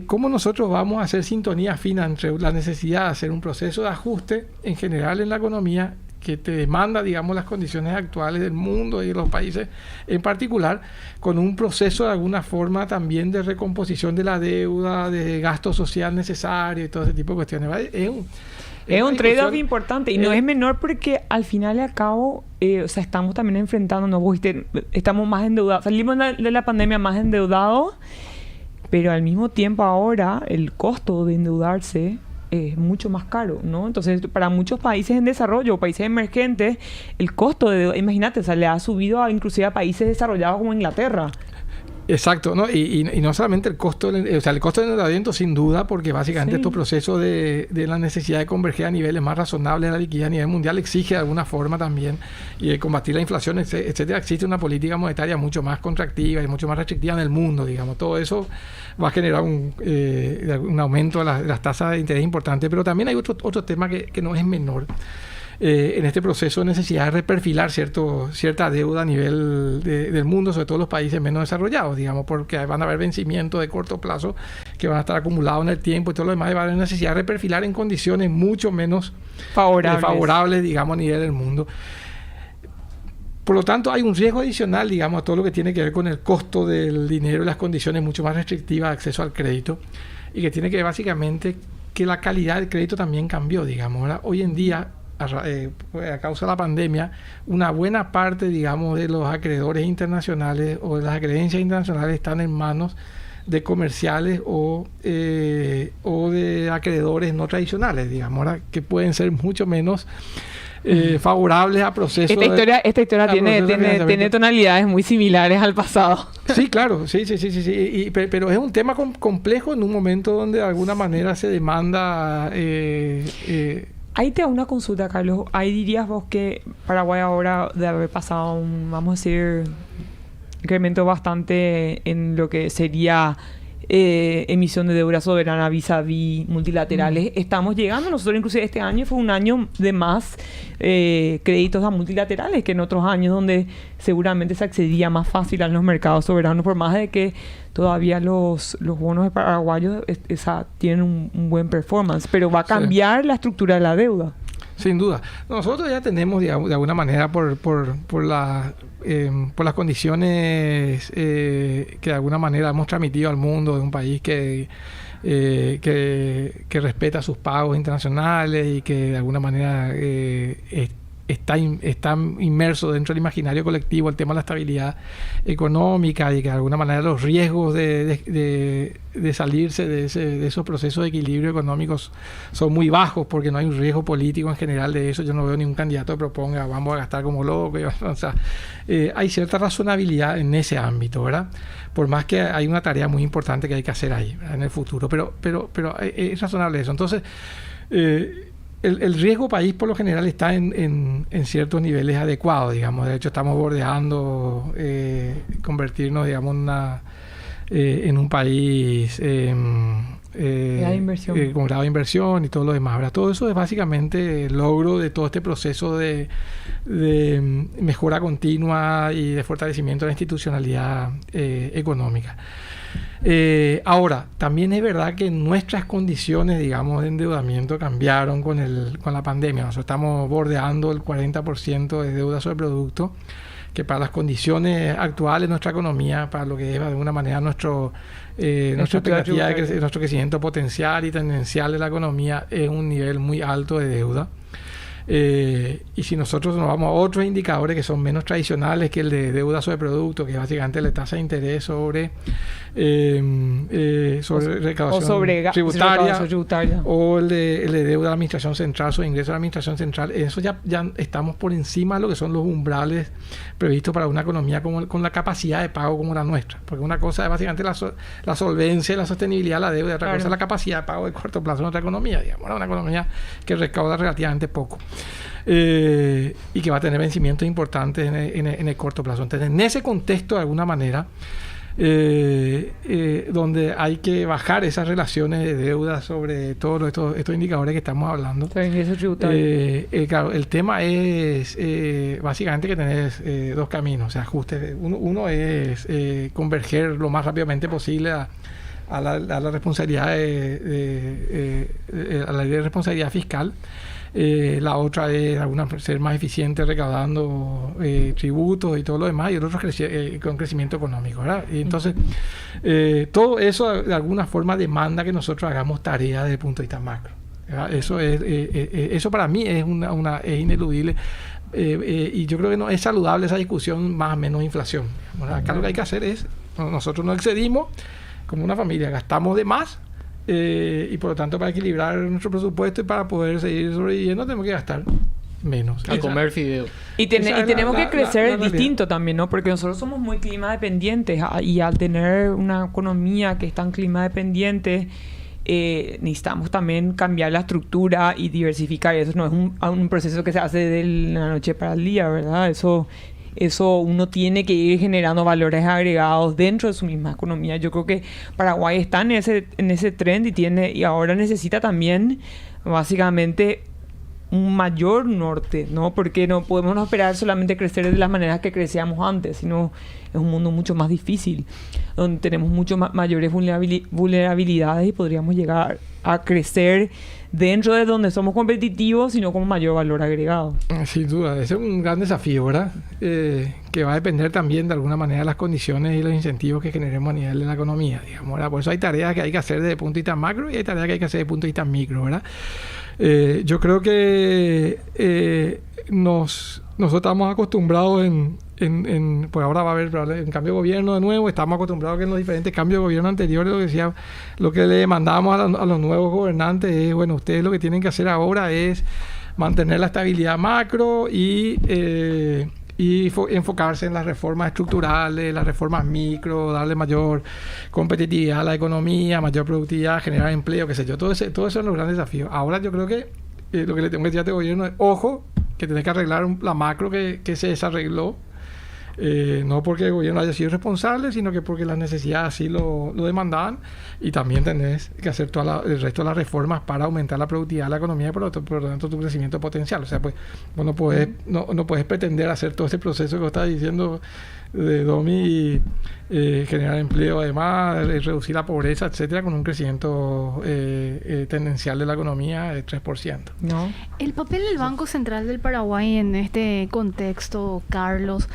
¿cómo nosotros vamos a hacer sintonía fina entre la necesidad de hacer un proceso de ajuste en general en la economía que te demanda, digamos, las condiciones actuales del mundo y de los países en particular, con un proceso de alguna forma también de recomposición de la deuda, de gasto social necesario y todo ese tipo de cuestiones? Es un trade-off importante y no es menor porque al final y al cabo, estamos también enfrentándonos, estamos más endeudados, salimos de la pandemia más endeudados, pero al mismo tiempo ahora el costo de endeudarse es mucho más caro, ¿no? Entonces, para muchos países en desarrollo, países emergentes, el costo de deuda, imagínate, o sea, le ha subido inclusive a países desarrollados como Inglaterra. Exacto, ¿no? Y no solamente el costo del endeudamiento, sin duda, porque básicamente estos procesos de la necesidad de converger a niveles más razonables de la liquidez a nivel mundial exige de alguna forma también, y de combatir la inflación, etcétera, existe una política monetaria mucho más contractiva y mucho más restrictiva en el mundo, digamos. Todo eso va a generar un aumento de las tasas de interés importante, pero también hay otro tema que no es menor. En este proceso de necesidad de reperfilar cierta deuda a nivel del mundo, sobre todo los países menos desarrollados, digamos, porque van a haber vencimientos de corto plazo que van a estar acumulados en el tiempo y todo lo demás, y va a haber necesidad de reperfilar en condiciones mucho menos favorables, digamos, a nivel del mundo. Por lo tanto, hay un riesgo adicional, digamos, a todo lo que tiene que ver con el costo del dinero y las condiciones mucho más restrictivas de acceso al crédito, y que tiene que ver básicamente que la calidad del crédito también cambió, digamos. ¿Verdad? Hoy en día, a causa de la pandemia, una buena parte, digamos, de los acreedores internacionales o de las acreencias internacionales están en manos de comerciales o de acreedores no tradicionales, digamos, ¿verdad? Que pueden ser mucho menos favorables a procesos. Esta historia tiene tonalidades muy similares al pasado. Sí, claro, sí. Pero es un tema complejo en un momento donde de alguna manera se demanda. Ahí te hago una consulta, Carlos. Ahí dirías vos que Paraguay ahora de haber pasado vamos a decir, incremento bastante en lo que sería emisión de deuda soberana vis-a-vis multilaterales. Estamos llegando, nosotros inclusive este año fue un año de más créditos a multilaterales que en otros años donde seguramente se accedía más fácil a los mercados soberanos, por más de que todavía los bonos paraguayos tienen un buen performance, pero va a cambiar la estructura de la deuda. Sin duda. Nosotros ya tenemos, digamos, de alguna manera, por las condiciones que de alguna manera hemos transmitido al mundo, de un país que respeta sus pagos internacionales y que de alguna manera está inmerso dentro del imaginario colectivo el tema de la estabilidad económica, y que de alguna manera los riesgos de salirse de esos procesos de equilibrio económicos son muy bajos, porque no hay un riesgo político en general de eso. Yo no veo ningún candidato que proponga vamos a gastar como locos. O sea, hay cierta razonabilidad en ese ámbito, ¿verdad? Por más que hay una tarea muy importante que hay que hacer ahí, ¿verdad? En el futuro, pero es razonable eso. Entonces, el riesgo país por lo general está en ciertos niveles adecuados, digamos. De hecho, estamos bordeando convertirnos, digamos, en un país con grado de inversión y todo lo demás. ¿Verdad? Todo eso es básicamente el logro de todo este proceso de mejora continua y de fortalecimiento de la institucionalidad económica. Ahora, también es verdad que nuestras condiciones, digamos, de endeudamiento cambiaron con la pandemia. Nosotros estamos bordeando el 40% de deuda sobre producto, que para las condiciones actuales de nuestra economía, para lo que es de alguna manera nuestra expectativa de nuestro crecimiento potencial y tendencial de la economía, es un nivel muy alto de deuda. Y si nosotros nos vamos a otros indicadores que son menos tradicionales que el de deuda sobre producto, que es básicamente la tasa de interés sobre recaudación tributaria, o el de deuda de la administración central, sobre ingresos de la administración central, eso ya estamos por encima de lo que son los umbrales previstos para una economía con la capacidad de pago como la nuestra, porque una cosa es básicamente la solvencia y la sostenibilidad de la deuda, y otra cosa es la capacidad de pago de corto plazo de nuestra economía, digamos, una economía que recauda relativamente poco. Y que va a tener vencimientos importantes en el corto plazo. Entonces, en ese contexto, de alguna manera, donde hay que bajar esas relaciones de deuda sobre todos estos indicadores que estamos hablando, claro, el tema es básicamente que tenés dos caminos, o sea, ajustes. Uno es converger lo más rápidamente posible a la responsabilidad a la ley de responsabilidad fiscal. La otra es ser más eficiente recaudando tributos y todo lo demás, y el otro es con crecimiento económico, ¿verdad? Y entonces todo eso de alguna forma demanda que nosotros hagamos tareas desde el punto de vista macro, ¿verdad? Eso para mí es es ineludible, y yo creo que no es saludable esa discusión más o menos inflación. Bueno, acá lo que hay que hacer es, nosotros no excedimos como una familia, gastamos de más y por lo tanto para equilibrar nuestro presupuesto y para poder seguir sobreviviendo tenemos que gastar menos. Y comer fideo. Y tenemos que crecer distinto también, ¿no? Porque nosotros somos muy clima dependientes y al tener una economía que es tan clima dependiente, necesitamos también cambiar la estructura y diversificar. Eso no es un proceso que se hace de la noche para el día, ¿verdad? Eso uno tiene que ir generando valores agregados dentro de su misma economía. Yo creo que Paraguay está en ese trend y ahora necesita también básicamente un mayor norte, ¿no? Porque no podemos no esperar solamente crecer de las maneras que crecíamos antes, sino es un mundo mucho más difícil, donde tenemos mucho mayores vulnerabilidades y podríamos llegar a crecer dentro de donde somos competitivos, sino con mayor valor agregado. Sin duda, ese es un gran desafío, ¿verdad? Que va a depender también de alguna manera de las condiciones y los incentivos que generemos a nivel de la economía, digamos, ¿verdad? Por eso hay tareas que hay que hacer desde el punto de vista macro y hay tareas que hay que hacer desde el punto de vista micro, ¿verdad? Yo creo que nosotros estamos acostumbrados pues ahora va a haber un cambio de gobierno de nuevo, estamos acostumbrados que en los diferentes cambios de gobierno anteriores lo que le demandábamos a los nuevos gobernantes es, bueno, ustedes lo que tienen que hacer ahora es mantener la estabilidad macro y enfocarse en las reformas estructurales, las reformas micro, darle mayor competitividad a la economía, mayor productividad, generar empleo, qué sé yo. Todo eso son los grandes desafíos. Ahora yo creo que lo que le tengo que decir a este gobierno es, ojo, que tenés que arreglar la macro que se desarregló. No porque el gobierno haya sido responsable, sino que porque las necesidades así lo demandaban, y también tenés que hacer el resto de las reformas para aumentar la productividad de la economía y por lo tanto tu crecimiento potencial. O sea, pues vos no puedes pretender hacer todo este proceso que vos estás diciendo de Domi y generar empleo, además reducir la pobreza, etcétera, con un crecimiento tendencial de la economía de 3%. ¿No? El papel del Banco Central del Paraguay en este contexto, Carlos.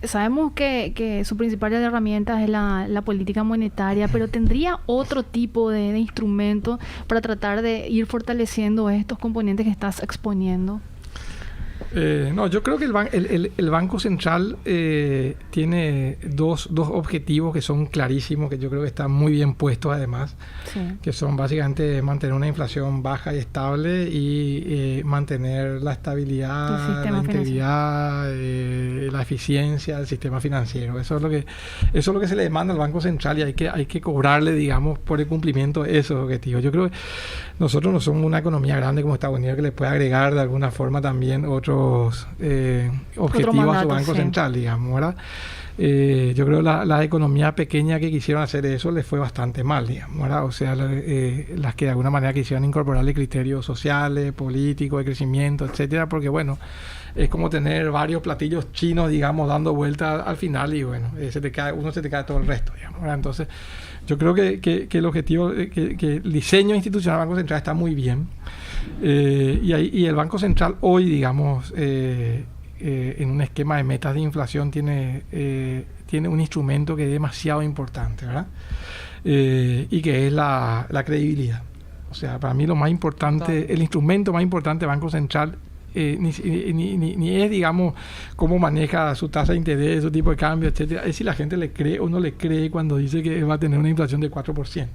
Sabemos que su principal herramienta es la política monetaria, pero ¿tendría otro tipo de instrumento para tratar de ir fortaleciendo estos componentes que estás exponiendo? No, yo creo que el Banco Central tiene dos objetivos que son clarísimos, que yo creo que están muy bien puestos además, sí, que son básicamente mantener una inflación baja y estable y mantener la estabilidad, la integridad, la eficiencia del sistema financiero. Eso es lo que se le demanda al Banco Central y hay que cobrarle, digamos, por el cumplimiento de esos objetivos. Yo creo que nosotros no somos una economía grande como Estados Unidos que le puede agregar de alguna forma también otros objetivos a su Banco Central, digamos, ¿verdad? Yo creo que la economía pequeña que quisieron hacer eso les fue bastante mal, digamos, ¿verdad? O sea, las que de alguna manera quisieron incorporarle criterios sociales, políticos, de crecimiento, etcétera, porque bueno, es como tener varios platillos chinos, digamos, dando vueltas al final y bueno, se te cae todo el resto, digamos, ¿verdad? Entonces, yo creo que el objetivo, que el diseño institucional del Banco Central está muy bien. Y el Banco Central hoy, digamos, en un esquema de metas de inflación tiene un instrumento que es demasiado importante, ¿verdad? Y que es la credibilidad. O sea, para mí lo más importante, el instrumento más importante del Banco Central ni es, digamos, cómo maneja su tasa de interés, su tipo de cambio, etcétera, es si la gente le cree o no le cree cuando dice que va a tener una inflación de 4%.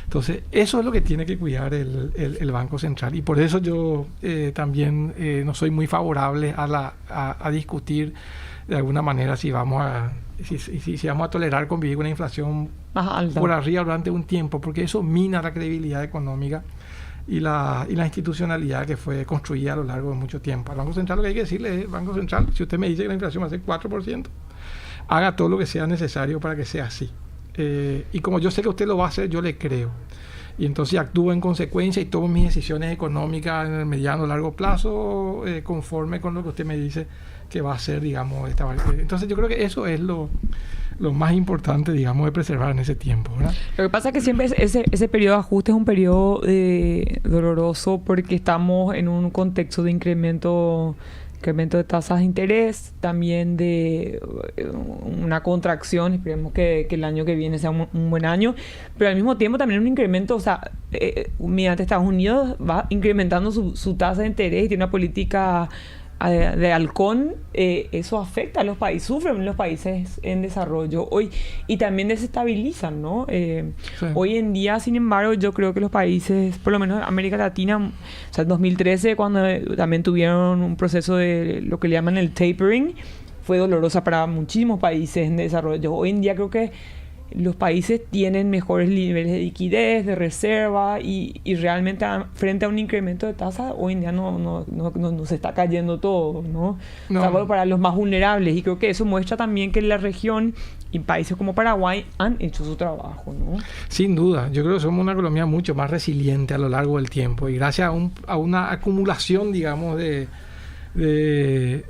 Entonces, eso es lo que tiene que cuidar el Banco Central. Y por eso yo también no soy muy favorable a discutir de alguna manera si vamos a tolerar convivir con una inflación por arriba durante un tiempo, porque eso mina la credibilidad económica y la institucionalidad que fue construida a lo largo de mucho tiempo. Al Banco Central lo que hay que decirle es, Banco Central, si usted me dice que la inflación va a ser 4%, haga todo lo que sea necesario para que sea así. Y como yo sé que usted lo va a hacer, yo le creo. Y entonces actúo en consecuencia y tomo mis decisiones económicas en el mediano o largo plazo conforme con lo que usted me dice que va a hacer, digamos, esta variable. Entonces yo creo que eso es lo más importante, digamos, de preservar en ese tiempo, ¿verdad? Lo que pasa es que siempre ese periodo de ajuste es un periodo doloroso porque estamos en un contexto de incremento de tasas de interés, también de una contracción. Esperemos que el año que viene sea un buen año, pero al mismo tiempo también un incremento, o sea, mediante Estados Unidos va incrementando su tasa de interés y tiene una política de halcón, eso afecta a los países, sufren los países en desarrollo hoy y también desestabilizan, ¿no? Sí. Hoy en día, sin embargo, yo creo que los países, por lo menos América Latina, o sea, en 2013, cuando también tuvieron un proceso de lo que le llaman el tapering, fue dolorosa para muchísimos países en desarrollo. Hoy en día creo que los países tienen mejores niveles de liquidez, de reserva y realmente frente a un incremento de tasa, hoy en día no se está cayendo todo, ¿no? Salvo para los más vulnerables. Y creo que eso muestra también que la región y países como Paraguay han hecho su trabajo, ¿no? Sin duda. Yo creo que somos una economía mucho más resiliente a lo largo del tiempo y gracias a una acumulación, digamos, de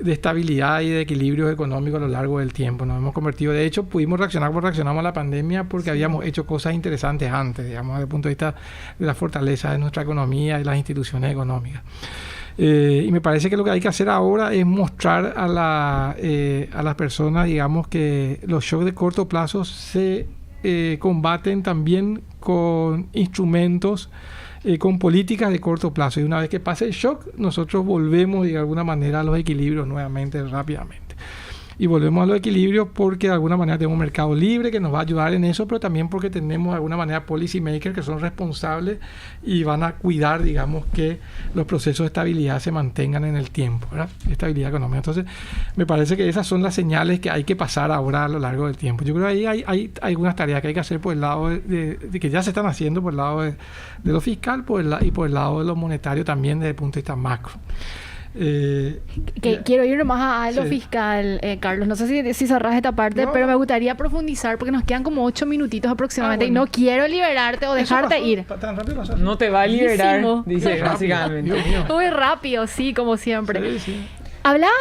estabilidad y de equilibrio económico a lo largo del tiempo. Nos hemos convertido, de hecho, pudimos reaccionar como reaccionamos a la pandemia porque habíamos hecho cosas interesantes antes, digamos, desde el punto de vista de la fortaleza de nuestra economía y las instituciones económicas. Y me parece que lo que hay que hacer ahora es mostrar a las personas, digamos, que los shocks de corto plazo se combaten también con instrumentos, con políticas de corto plazo. Y una vez que pase el shock, nosotros volvemos de alguna manera a los equilibrios nuevamente, rápidamente. Y volvemos a los equilibrios porque de alguna manera tenemos un mercado libre que nos va a ayudar en eso, pero también porque tenemos de alguna manera policy makers que son responsables y van a cuidar, digamos, que los procesos de estabilidad se mantengan en el tiempo, ¿verdad? Estabilidad económica. Entonces, me parece que esas son las señales que hay que pasar ahora a lo largo del tiempo. Yo creo que ahí hay algunas tareas que hay que hacer por el lado de que ya se están haciendo por el lado de lo fiscal y por el lado de lo monetario también desde el punto de vista macro. Quiero ir nomás a lo fiscal, Carlos. No sé si cerrás esta parte, pero me gustaría profundizar porque nos quedan como 8 minutitos aproximadamente y no quiero liberarte o dejarte ir. ¿Tan rápido pasó? No te va a liberar, Muchísimo. dice básicamente. Muy rápido, sí, como siempre. Sí. Hablabas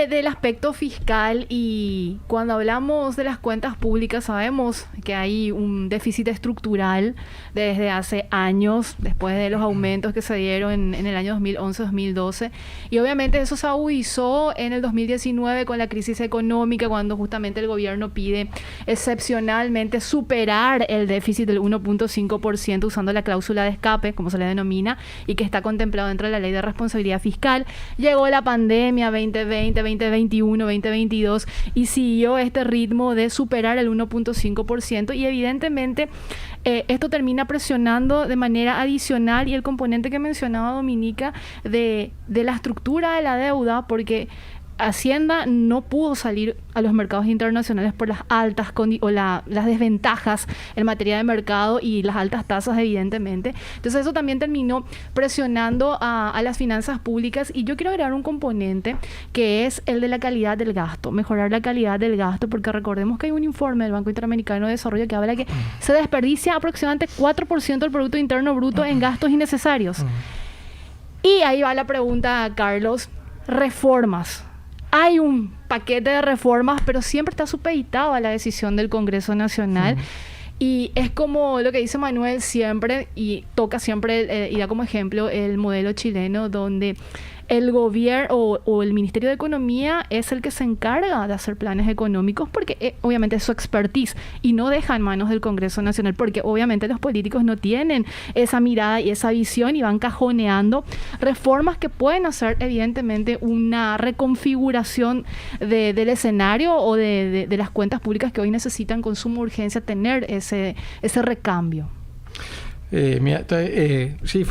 del aspecto fiscal y cuando hablamos de las cuentas públicas sabemos que hay un déficit estructural desde hace años, después de los aumentos que se dieron en el año 2011-2012 y obviamente eso se agudizó en el 2019 con la crisis económica cuando justamente el gobierno pide excepcionalmente superar el déficit del 1.5% usando la cláusula de escape, como se le denomina, y que está contemplado dentro de la Ley de Responsabilidad Fiscal. Llegó la pandemia 2020, 2021, 2022 y siguió este ritmo de superar el 1.5% y evidentemente esto termina presionando de manera adicional y el componente que mencionaba Dominica de la estructura de la deuda porque Hacienda no pudo salir a los mercados internacionales por las altas las desventajas en materia de mercado y las altas tasas, evidentemente. Entonces eso también terminó presionando a las finanzas públicas y yo quiero agregar un componente que es el de la calidad del gasto, mejorar la calidad del gasto, porque recordemos que hay un informe del Banco Interamericano de Desarrollo que habla que se desperdicia aproximadamente 4% del Producto Interno Bruto en gastos innecesarios. Y ahí va la pregunta, Carlos, reformas. Hay un paquete de reformas, pero siempre está supeditado a la decisión del Congreso Nacional. Y es como lo que dice Manuel siempre, y toca siempre, y da como ejemplo el modelo chileno, donde el gobierno o el Ministerio de Economía es el que se encarga de hacer planes económicos porque obviamente es su expertise y no deja en manos del Congreso Nacional porque obviamente los políticos no tienen esa mirada y esa visión y van cajoneando reformas que pueden hacer evidentemente una reconfiguración del escenario o de las cuentas públicas que hoy necesitan con suma urgencia tener ese recambio. Sí,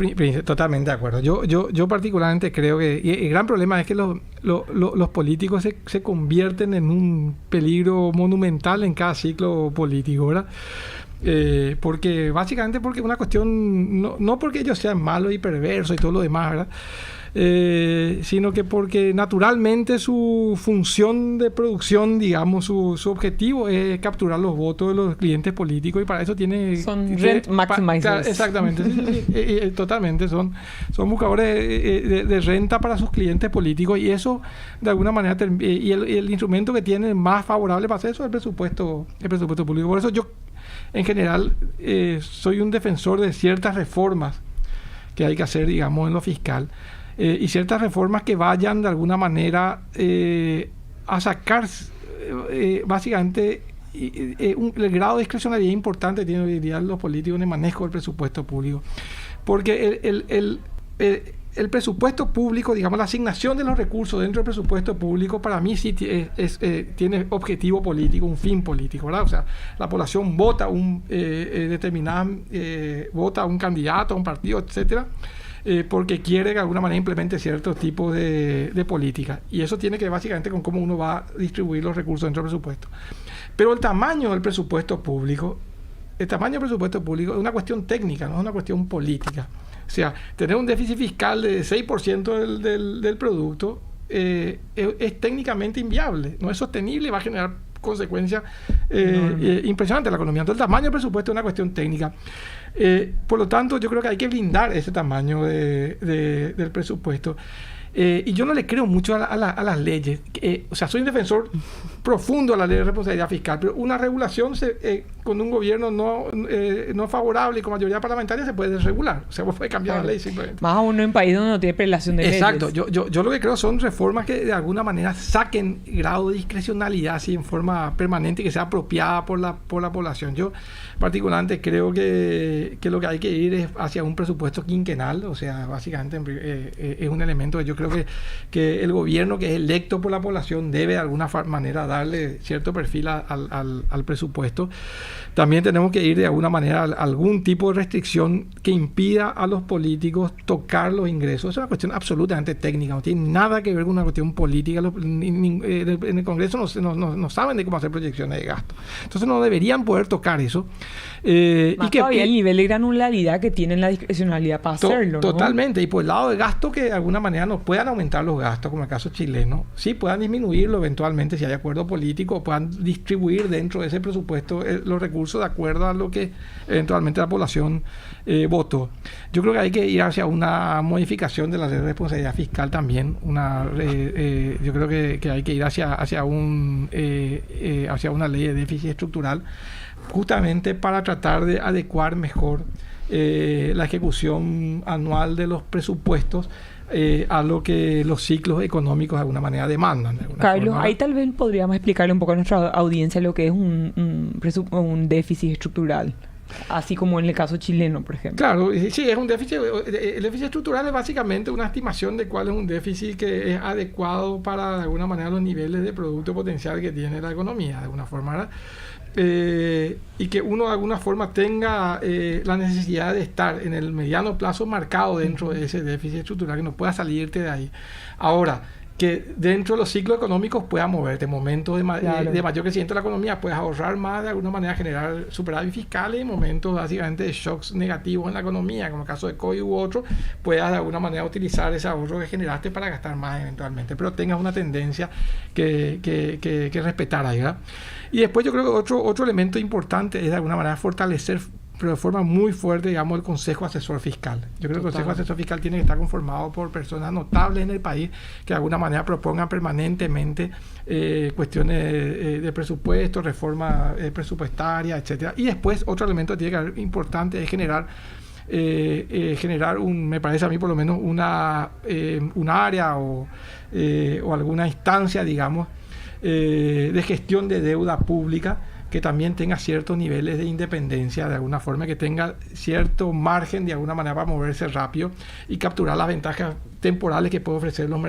totalmente de acuerdo. Yo particularmente creo que el gran problema es que los políticos se convierten en un peligro monumental en cada ciclo político, ¿verdad? Porque básicamente porque una cuestión, no porque ellos sean malos y perversos y todo lo demás, ¿verdad? Sino que porque naturalmente su función de producción, digamos, su objetivo es capturar los votos de los clientes políticos y para eso tiene... Son rent maximizers. Exactamente, sí, totalmente. Son buscadores de renta para sus clientes políticos y eso, de alguna manera, y el instrumento que tiene más favorable para hacer eso es el presupuesto público. Por eso yo, en general, soy un defensor de ciertas reformas que hay que hacer, digamos, en lo fiscal. Y ciertas reformas que vayan de alguna manera a sacar básicamente el grado de discrecionalidad importante que tienen hoy día los políticos en el manejo del presupuesto público. Porque el presupuesto público, digamos, la asignación de los recursos dentro del presupuesto público, para mí sí tiene objetivo político, un fin político, ¿verdad? O sea, la población vota vota a un candidato, a un partido, etcétera, porque quiere que de alguna manera implemente ciertos tipos de política. Y eso tiene que ver básicamente con cómo uno va a distribuir los recursos dentro del presupuesto. Pero el tamaño del presupuesto público es una cuestión técnica, no es una cuestión política. O sea, tener un déficit fiscal de 6% del producto es técnicamente inviable, no es sostenible y va a generar consecuencias impresionantes en la economía. Entonces, el tamaño del presupuesto es una cuestión técnica. Por lo tanto, yo creo que hay que blindar ese tamaño del presupuesto. Y yo no le creo mucho a las leyes. O sea, soy un defensor profundo de la ley de responsabilidad fiscal, pero una regulación con un gobierno no favorable y con mayoría parlamentaria se puede desregular. O sea, vos puedes cambiar la ley simplemente. Más aún en un país donde no tiene prelación de leyes. Exacto. Yo lo que creo son reformas que de alguna manera saquen grado de discrecionalidad así en forma permanente y que sea apropiada por la población. Yo particularmente creo que lo que hay que ir es hacia un presupuesto quinquenal. O sea, básicamente es un elemento que yo creo que el gobierno que es electo por la población debe de alguna manera darle cierto perfil al presupuesto. También tenemos que ir de alguna manera a algún tipo de restricción que impida a los políticos tocar los ingresos. Es una cuestión absolutamente técnica, no tiene nada que ver con una cuestión política. En el Congreso no saben de cómo hacer proyecciones de gasto. Entonces no deberían poder tocar eso. Y que todavía el nivel de granularidad que tienen la discrecionalidad para hacerlo, ¿no? Totalmente. Y por el lado de gasto, que de alguna manera no puedan aumentar los gastos, como el caso chileno, sí puedan disminuirlo eventualmente si hay acuerdo político, puedan distribuir dentro de ese presupuesto los recursos de acuerdo a lo que eventualmente la población votó. Yo creo que hay que ir hacia una modificación de la ley de responsabilidad fiscal también. Yo creo que hay que ir hacia una ley de déficit estructural, justamente para tratar de adecuar mejor la ejecución anual de los presupuestos a lo que los ciclos económicos de alguna manera demandan. Carlos, ahí tal vez podríamos explicarle un poco a nuestra audiencia lo que es un déficit estructural, así como en el caso chileno, por ejemplo. Claro, sí, es un déficit. El déficit estructural es básicamente una estimación de cuál es un déficit que es adecuado para, de alguna manera, los niveles de producto potencial que tiene la economía, de alguna forma, ¿verdad? Y que uno de alguna forma tenga la necesidad de estar en el mediano plazo marcado dentro de ese déficit estructural, que no pueda salirte de ahí. Ahora, que dentro de los ciclos económicos puedas moverte en momentos de mayor crecimiento de la economía, puedes ahorrar más, de alguna manera generar superávit fiscales, en momentos básicamente de shocks negativos en la economía, como el caso de COVID u otro, puedas de alguna manera utilizar ese ahorro que generaste para gastar más eventualmente, pero tengas una tendencia que respetar ahí, ¿verdad? Y después yo creo que otro elemento importante es de alguna manera fortalecer, pero de forma muy fuerte, digamos, el Consejo Asesor Fiscal. Yo creo que el Consejo Asesor Fiscal tiene que estar conformado por personas notables en el país que de alguna manera propongan permanentemente cuestiones de presupuesto, reforma presupuestaria, etcétera. Y después otro elemento que tiene que ser importante es generar me parece a mí por lo menos un área o alguna instancia, digamos, de gestión de deuda pública que también tenga ciertos niveles de independencia de alguna forma, que tenga cierto margen de alguna manera para moverse rápido y capturar las ventajas temporales que pueden ofrecer los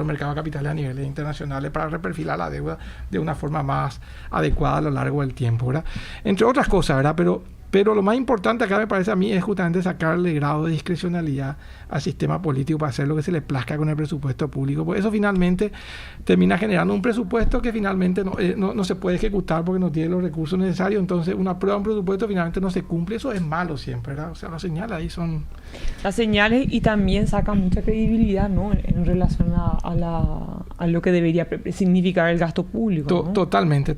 mercados de capitales a niveles internacionales para reperfilar la deuda de una forma más adecuada a lo largo del tiempo, ¿verdad? Entre otras cosas, ¿verdad? Pero lo más importante acá me parece a mí es justamente sacarle grado de discrecionalidad al sistema político para hacer lo que se le plazca con el presupuesto público. Pues eso finalmente termina generando un presupuesto que finalmente no se puede ejecutar porque no tiene los recursos necesarios. Entonces una prueba de un presupuesto finalmente no se cumple. Eso es malo siempre, ¿verdad? O sea, las señales ahí son... Las señales, y también sacan mucha credibilidad, ¿no? En relación a lo que debería significar el gasto público, ¿no? Totalmente.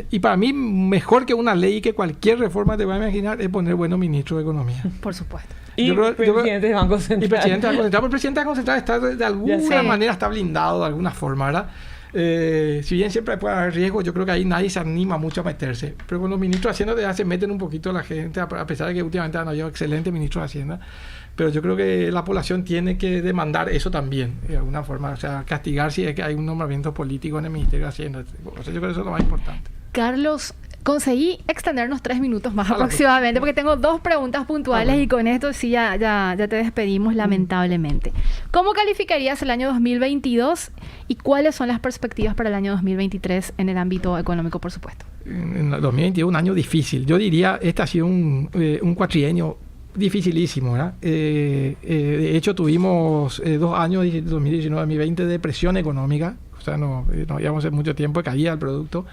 Y para mí, mejor que una ley y que cualquier reforma te va a imaginar es poner buenos ministros de Economía. Por supuesto. Y presidente de Banco Central. Y presidente de Banco Central. Porque el presidente de Banco Central está de alguna manera está blindado de alguna forma, ¿verdad? Si bien siempre puede haber riesgo, yo creo que ahí nadie se anima mucho a meterse. Pero con los ministros de Hacienda ya se meten un poquito la gente, a pesar de que últimamente han habido excelentes ministros de Hacienda. Pero yo creo que la población tiene que demandar eso también, de alguna forma. O sea, castigar si es que hay un nombramiento político en el Ministerio de Hacienda. O sea, yo creo que eso es lo más importante. Carlos, Conseguí extendernos 3 minutos más aproximadamente, porque tengo 2 preguntas puntuales y con esto sí ya te despedimos lamentablemente. ¿Cómo calificarías el año 2022 y cuáles son las perspectivas para el año 2023 en el ámbito económico, por supuesto? En 2022 un año difícil. Yo diría, este ha sido un cuatrienio dificilísimo, ¿verdad? De hecho, tuvimos 2 años, 2019-2020, de depresión económica. O sea, no íbamos hace mucho tiempo de caída del producto.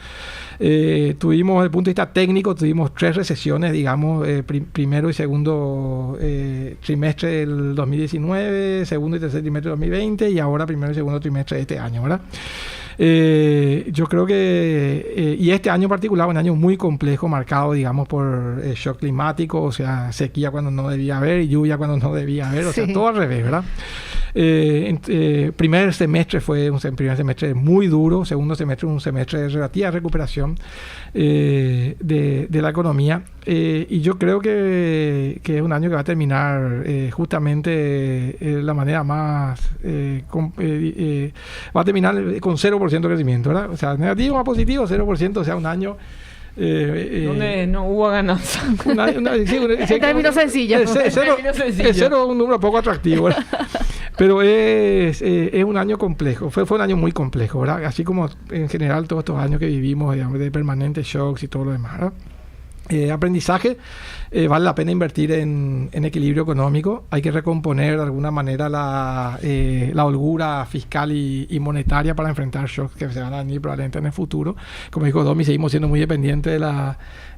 Tuvimos, desde el punto de vista técnico, tuvimos 3 recesiones, digamos, primero y segundo trimestre del 2019, segundo y tercer trimestre del 2020 y ahora primero y segundo trimestre de este año, ¿verdad? Yo creo que, y este año en particular, un año muy complejo, marcado, digamos, por shock climático, o sea, sequía cuando no debía haber y lluvia cuando no debía haber, o sea, todo al revés, ¿verdad? Primer semestre fue un primer semestre muy duro, segundo semestre un semestre de relativa recuperación de la economía, y yo creo que es un año que va a terminar justamente la manera más va a terminar con 0% de crecimiento, ¿verdad? O sea, negativo a positivo, 0%, o sea, un año donde no hubo ganancia. En términos sencillos. El cero es un número poco atractivo, ¿verdad? Pero es un año complejo. Fue un año muy complejo, ¿verdad? Así como en general todos estos años que vivimos, digamos, de permanentes shocks y todo lo demás, ¿verdad? Aprendizaje, vale la pena invertir en equilibrio económico. Hay que recomponer de alguna manera la holgura fiscal y monetaria para enfrentar shocks que se van a venir probablemente en el futuro. Como dijo Domi, seguimos siendo muy dependientes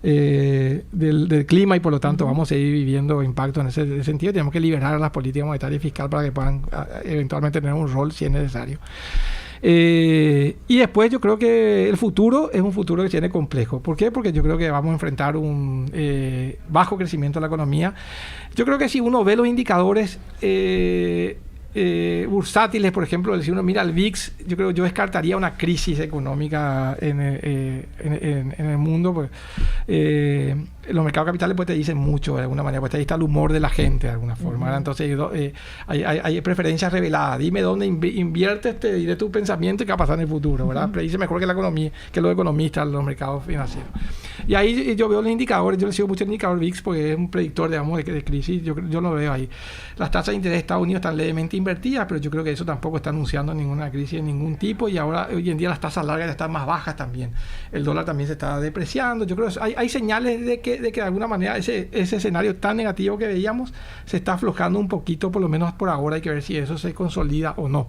del clima y por lo tanto vamos a seguir viviendo impactos en ese sentido. Tenemos que liberar a las políticas monetarias y fiscal para que puedan eventualmente tener un rol si es necesario. Y después yo creo que el futuro es un futuro que tiene complejo. ¿Por qué? Porque yo creo que vamos a enfrentar un bajo crecimiento de la economía. Yo creo que si uno ve los indicadores bursátiles, por ejemplo, si uno mira el VIX, yo descartaría una crisis económica en el mundo, pues, los mercados capitales pues te dicen mucho de alguna manera, pues ahí está el humor de la gente de alguna forma, entonces hay preferencias reveladas. Dime dónde inviertes, te diré tu pensamiento y qué va a pasar en el futuro, ¿verdad? Predice mejor que la economía, que los economistas, los mercados financieros. Y ahí yo veo los indicadores, yo le sigo mucho el indicador VIX porque es un predictor, digamos, de crisis. Yo lo veo ahí. Las tasas de interés de Estados Unidos están levemente invertidas, pero yo creo que eso tampoco está anunciando ninguna crisis de ningún tipo, y ahora hoy en día las tasas largas ya están más bajas también. El dólar también se está depreciando. Yo creo que hay señales de que de alguna manera ese escenario tan negativo que veíamos se está aflojando un poquito, por lo menos por ahora. Hay que ver si eso se consolida o no,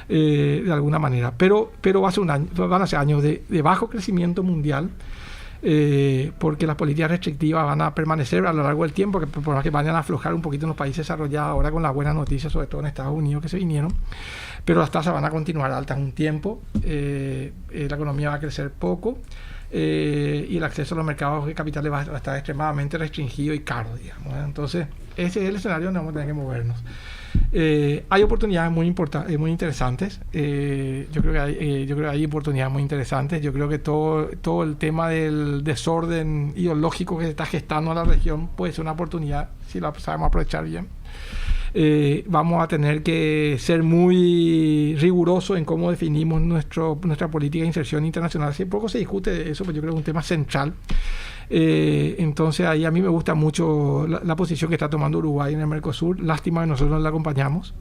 de alguna manera. Pero van a ser años de bajo crecimiento mundial, porque las políticas restrictivas van a permanecer a lo largo del tiempo, que por más que vayan a aflojar un poquito en los países desarrollados ahora con las buenas noticias, sobre todo en Estados Unidos que se vinieron, pero las tasas van a continuar altas un tiempo, la economía va a crecer poco, y el acceso a los mercados de capitales va a estar extremadamente restringido y caro, digamos, ¿eh? Entonces ese es el escenario donde vamos a tener que movernos. Hay oportunidades muy interesantes. Yo creo que hay oportunidades muy interesantes. Yo creo que todo el tema del desorden ideológico que se está gestando en la región puede ser una oportunidad si la sabemos aprovechar bien. Vamos a tener que ser muy rigurosos en cómo definimos nuestra política de inserción internacional. Si poco se discute de eso, pues yo creo que es un tema central. Entonces ahí a mí me gusta mucho la posición que está tomando Uruguay en el Mercosur. Lástima que nosotros no la acompañamos,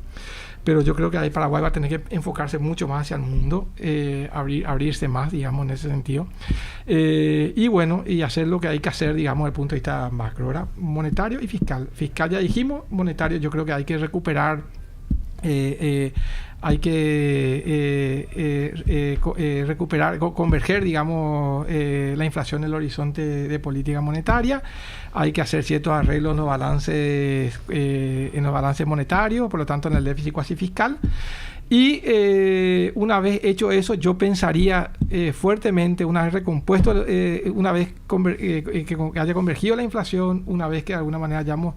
pero yo creo que ahí Paraguay va a tener que enfocarse mucho más hacia el mundo, abrirse más, digamos, en ese sentido, y bueno, y hacer lo que hay que hacer, digamos, desde el punto de vista macro, ¿verdad? Monetario y fiscal. Fiscal ya dijimos, monetario yo creo que hay que recuperar, hay que converger, digamos, la inflación en el horizonte de política monetaria. Hay que hacer ciertos arreglos en los balances monetarios, por lo tanto en el déficit cuasi fiscal. Y una vez hecho eso, yo pensaría fuertemente, una vez recompuesto, una vez que haya convergido la inflación, una vez que de alguna manera hayamos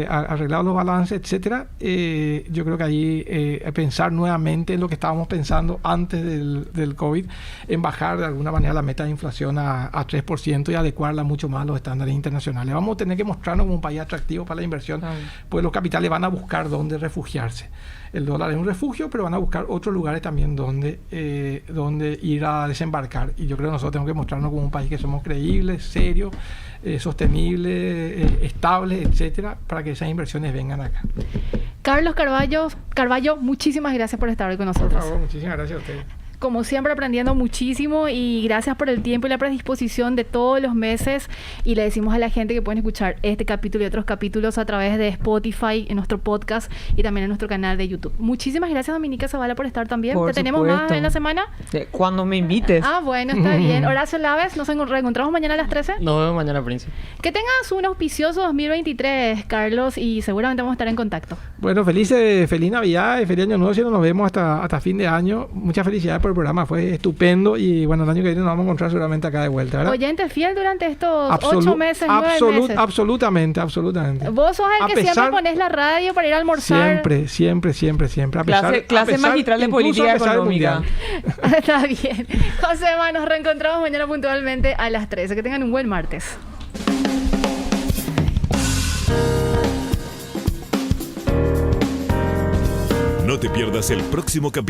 arreglado los balances, etcétera, yo creo que ahí pensar nuevamente en lo que estábamos pensando antes del COVID, en bajar de alguna manera la meta de inflación a 3% y adecuarla mucho más a los estándares internacionales. Vamos a tener que mostrarnos como un país atractivo para la inversión, pues los capitales van a buscar dónde refugiarse. El dólar es un refugio, pero van a buscar otros lugares también donde ir a desembarcar. Y yo creo que nosotros tenemos que mostrarnos como un país que somos creíbles, serios, sostenibles, estables, etcétera, para que esas inversiones vengan acá. Carlos Carballo, muchísimas gracias por estar hoy con nosotros. Por favor, muchísimas gracias a ustedes. Como siempre, aprendiendo muchísimo, y gracias por el tiempo y la predisposición de todos los meses. Y le decimos a la gente que pueden escuchar este capítulo y otros capítulos a través de Spotify, en nuestro podcast y también en nuestro canal de YouTube. Muchísimas gracias, Dominica Zavala, por estar también. Por ¿Te tenemos supuesto. más en la semana? Cuando me invites. Ah, bueno, está bien. Horacio Laves, nos reencontramos mañana a las 13. Nos vemos mañana, Príncipe. Que tengas un auspicioso 2023, Carlos, y seguramente vamos a estar en contacto. Bueno, feliz Navidad y feliz Año Nuevo, si no nos vemos hasta fin de año. Muchas felicidades por el programa, fue estupendo, y bueno, el año que viene nos vamos a encontrar seguramente acá de vuelta, ¿verdad? Oyente fiel durante estos 8 meses, 9 meses. Absolutamente. Vos sos el que siempre pones la radio para ir a almorzar. Siempre. Clase magistral de política económica. Está bien. Josema, nos reencontramos mañana puntualmente a las 13. Que tengan un buen martes. No te pierdas el próximo capítulo.